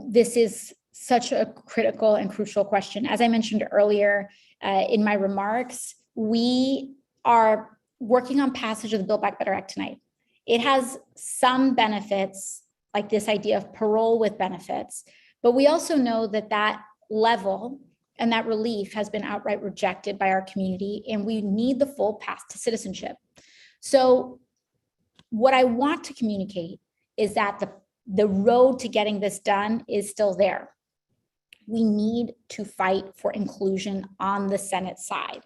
This is such a critical and crucial question. As I mentioned earlier in my remarks, we are working on passage of the Build Back Better Act tonight. It has some benefits, like this idea of parole with benefits, but we also know that that level and that relief has been outright rejected by our community, and we need the full path to citizenship. So what I want to communicate is that the road to getting this done is still there. We need to fight for inclusion on the Senate side.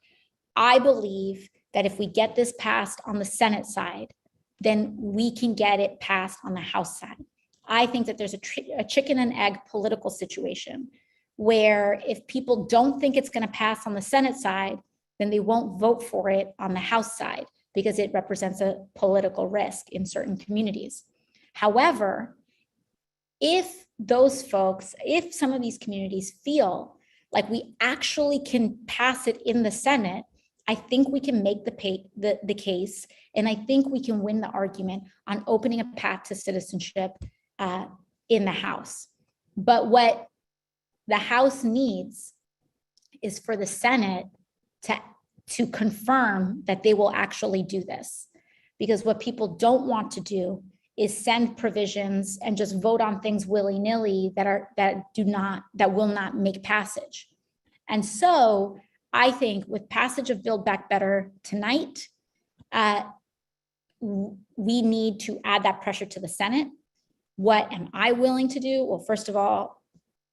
I believe that if we get this passed on the Senate side, then we can get it passed on the House side. I think that there's a chicken and egg political situation where if people don't think it's going to pass on the Senate side, then they won't vote for it on the House side because it represents a political risk in certain communities. However, if those folks, if some of these communities feel like we actually can pass it in the Senate, I think we can make the case, and I think we can win the argument on opening a path to citizenship in the House. But what the House needs is for the Senate to confirm that they will actually do this. Because what people don't want to do is send provisions and just vote on things willy-nilly that will not make passage. And so I think with passage of Build Back Better tonight, we need to add that pressure to the Senate. What am I willing to do? Well, first of all,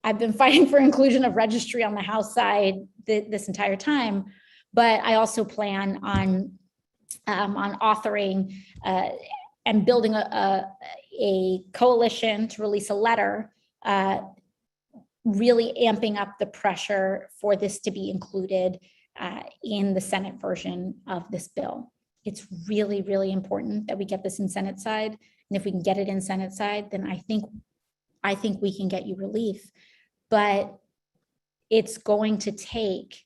I've been fighting for inclusion of registry on the House side this entire time, but I also plan on authoring and building a coalition to release a letter, really amping up the pressure for this to be included in the Senate version of this bill. It's really, really important that we get this in Senate side. And if we can get it in Senate side, then I think we can get you relief. But it's going to take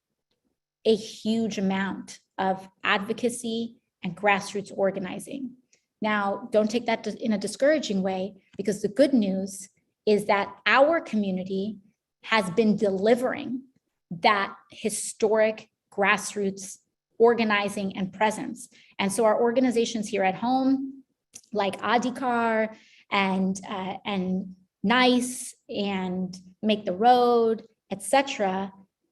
a huge amount of advocacy and grassroots organizing. Now, don't take that in a discouraging way, because the good news is that our community has been delivering that historic grassroots organizing and presence. And so our organizations here at home, like Adhikar and NICE and Make the Road, etc.,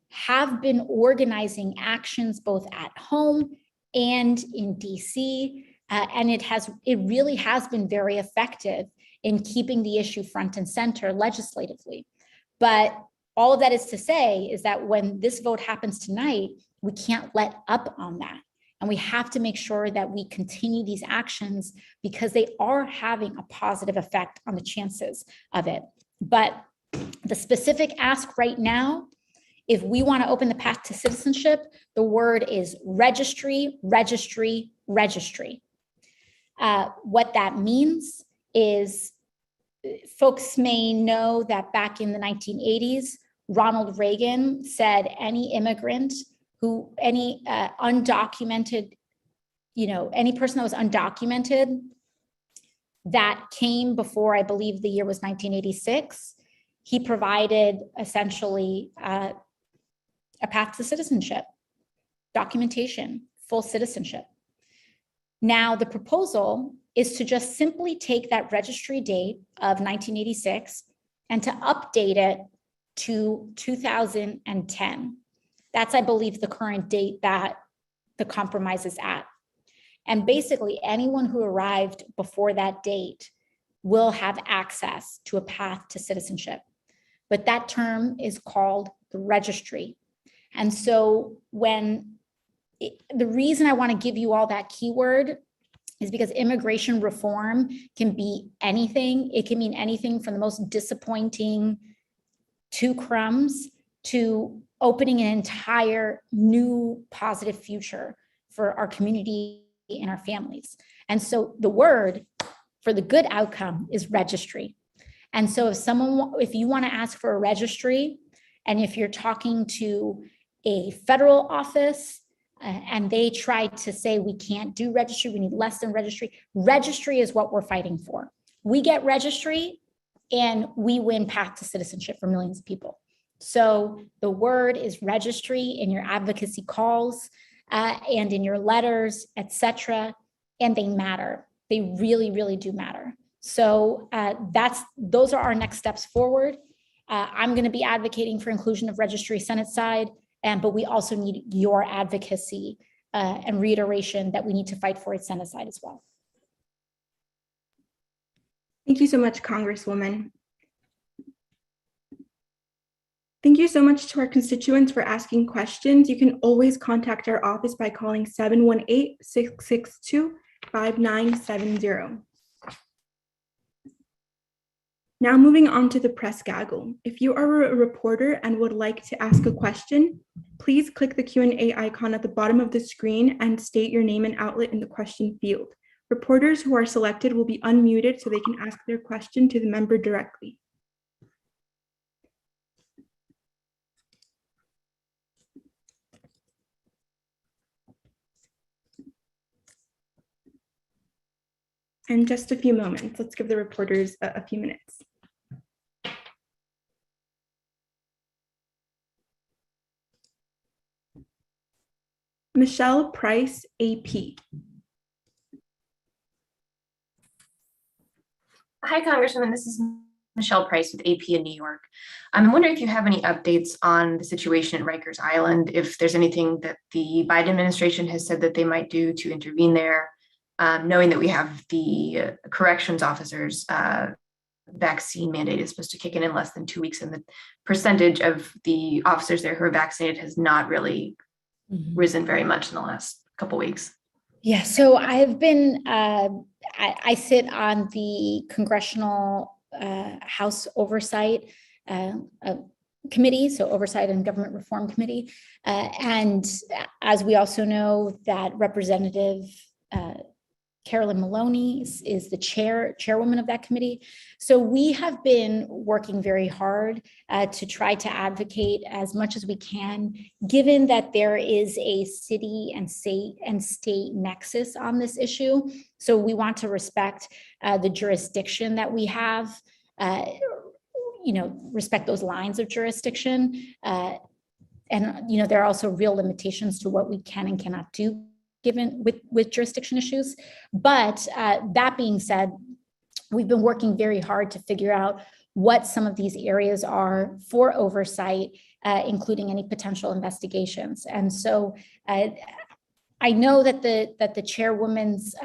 have been organizing actions both at home and in DC. And it really has been very effective in keeping the issue front and center legislatively. But all of that is to say is that when this vote happens tonight, we can't let up on that. And we have to make sure that we continue these actions because they are having a positive effect on the chances of it. But the specific ask right now, if we want to open the path to citizenship, the word is registry, registry, registry. What that means is folks may know that back in the 1980s, Ronald Reagan said any immigrant any undocumented, any person that was undocumented that came before, I believe the year was 1986, he provided essentially a path to citizenship, documentation, full citizenship. Now, the proposal is to just simply take that registry date of 1986 and to update it to 2010. That's, I believe, the current date that the compromise is at. And basically anyone who arrived before that date will have access to a path to citizenship. But that term is called the registry. And so the reason I want to give you all that keyword is because immigration reform can be anything. It can mean anything from the most disappointing 2 crumbs to opening an entire new positive future for our community and our families. And so the word for the good outcome is registry. And so if you want to ask for a registry, and if you're talking to a federal office and they try to say we can't do registry, we need less than registry, registry is what we're fighting for. We get registry and we win path to citizenship for millions of people. So the word is registry in your advocacy calls and in your letters, etc. And they matter. They really, really do matter. So those are our next steps forward. I'm going to be advocating for inclusion of registry Senate side, but we also need your advocacy and reiteration that we need to fight for it Senate side as well. Thank you so much, Congresswoman. Thank you so much to our constituents for asking questions. You can always contact our office by calling 718-662-5970. Now moving on to the press gaggle. If you are a reporter and would like to ask a question, please click the Q&A icon at the bottom of the screen and state your name and outlet in the question field. Reporters who are selected will be unmuted so they can ask their question to the member directly. And just a few moments. Let's give the reporters a few minutes. Michelle Price, AP. Hi, Congresswoman. This is Michelle Price with AP in New York. I'm wondering if you have any updates on the situation at Rikers Island, if there's anything that the Biden administration has said that they might do to intervene there, knowing that we have the corrections officers vaccine mandate is supposed to kick in less than 2 weeks, and the percentage of the officers there who are vaccinated has not really risen very much in the last couple weeks. Yeah, so I've been, I sit on the Congressional House Oversight Committee, so Oversight and Government Reform Committee. And as we also know, that Representative Carolyn Maloney is the chairwoman of that committee. So we have been working very hard to try to advocate as much as we can, given that there is a city and state nexus on this issue. So we want to respect the jurisdiction that we have, respect those lines of jurisdiction. And, there are also real limitations to what we can and cannot do given with jurisdiction issues. But that being said, we've been working very hard to figure out what some of these areas are for oversight, including any potential investigations. And so I know that the chairwoman's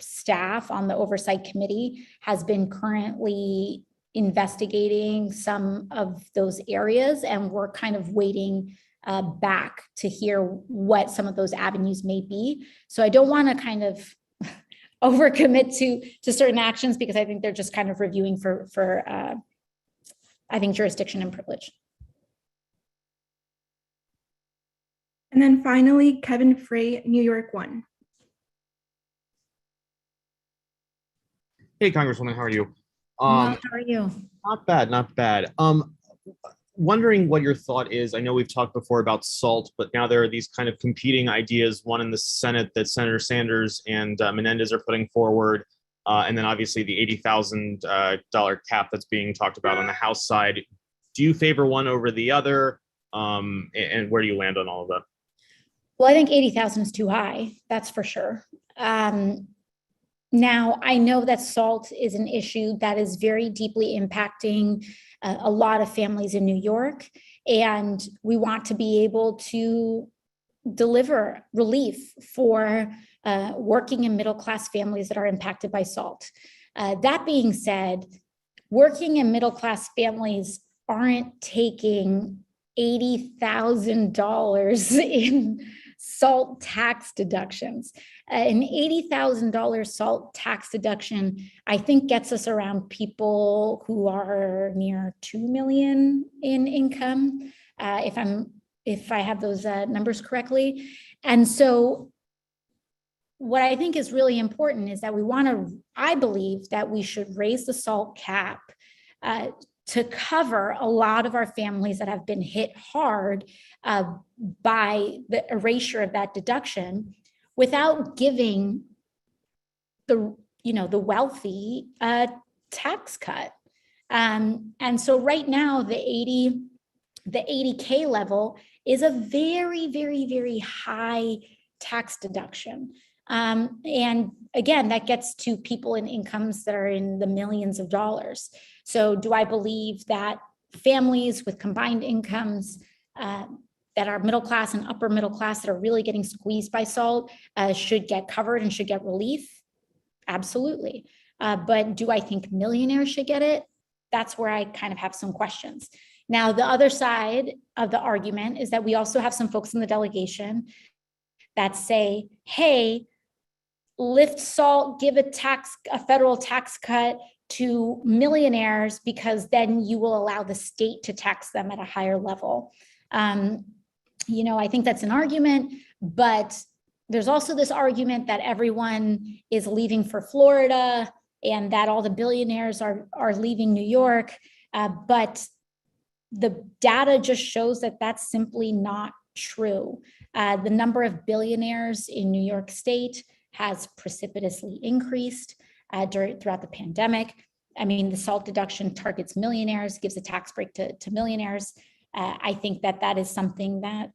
staff on the oversight committee has been currently investigating some of those areas, and we're kind of waiting back to hear what some of those avenues may be. So I don't want to kind of overcommit to certain actions, because I think they're just kind of reviewing for I think jurisdiction and privilege. And then finally, Kevin Frey, New York 1. Hey, Congresswoman, how are you? How are you? Not bad, not bad. Wondering what your thought is. I know we've talked before about SALT, but now there are these kind of competing ideas, one in the Senate that Senator Sanders and Menendez are putting forward, and then obviously the $80,000 cap that's being talked about on the House side. Do you favor one over the other? And where do you land on all of that? Well, I think 80,000 is too high, that's for sure. Now, I know that SALT is an issue that is very deeply impacting a lot of families in New York, and we want to be able to deliver relief for working and middle-class families that are impacted by SALT. That being said, working and middle-class families aren't taking $80,000 in SALT tax deductions. An $80,000 SALT tax deduction, I think, gets us around people who are near 2 million in income, if I have those numbers correctly. And so what I think is really important is that I believe that we should raise the SALT cap to cover a lot of our families that have been hit hard by the erasure of that deduction, without giving the wealthy a tax cut. And so right now, the 80K level is a very, very, very high tax deduction. And again, that gets to people in incomes that are in the millions of dollars. So do I believe that families with combined incomes that are middle class and upper middle class that are really getting squeezed by SALT should get covered and should get relief? Absolutely. But do I think millionaires should get it? That's where I kind of have some questions. Now, the other side of the argument is that we also have some folks in the delegation that say, hey, lift SALT, give a federal tax cut to millionaires, because then you will allow the state to tax them at a higher level. I think that's an argument, but there's also this argument that everyone is leaving for Florida and that all the billionaires are leaving New York. But the data just shows that that's simply not true. The number of billionaires in New York State has precipitously increased throughout the pandemic. I mean, the SALT deduction targets millionaires, gives a tax break to millionaires. I think that is something that,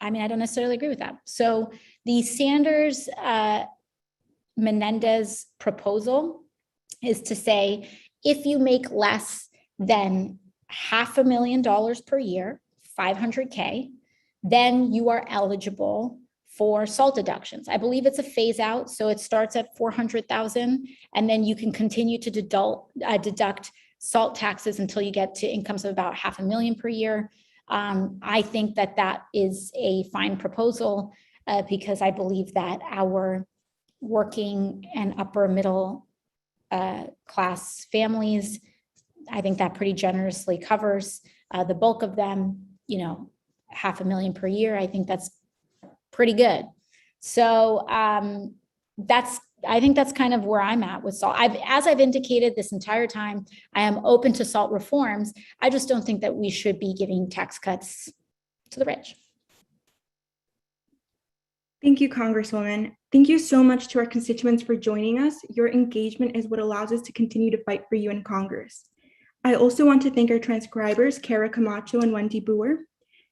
I don't necessarily agree with that. So the Sanders-Menendez proposal is to say, if you make less than $500,000 per year, 500K, then you are eligible for SALT deductions. I believe it's a phase out. So it starts at 400,000 and then you can continue to deduct SALT taxes until you get to incomes of about $500,000 per year. I think that is a fine proposal because I believe that our working and upper middle class families, I think that pretty generously covers the bulk of them, $500,000 per year. I think that's pretty good. So I think that's kind of where I'm at with SALT. As I've indicated this entire time, I am open to SALT reforms. I just don't think that we should be giving tax cuts to the rich. Thank you, Congresswoman. Thank you so much to our constituents for joining us. Your engagement is what allows us to continue to fight for you in Congress. I also want to thank our transcribers, Kara Camacho and Wendy Boer.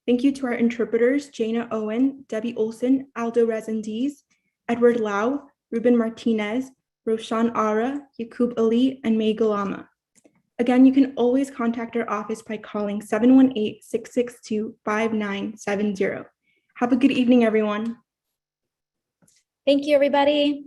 Thank you to our interpreters, Jana Owen, Debbie Olson, Aldo Rezendiz, Edward Lau, Ruben Martinez, Roshan Ara, Yakub Ali, and May Galama. Again, you can always contact our office by calling 718-662-5970. Have a good evening, everyone. Thank you, everybody.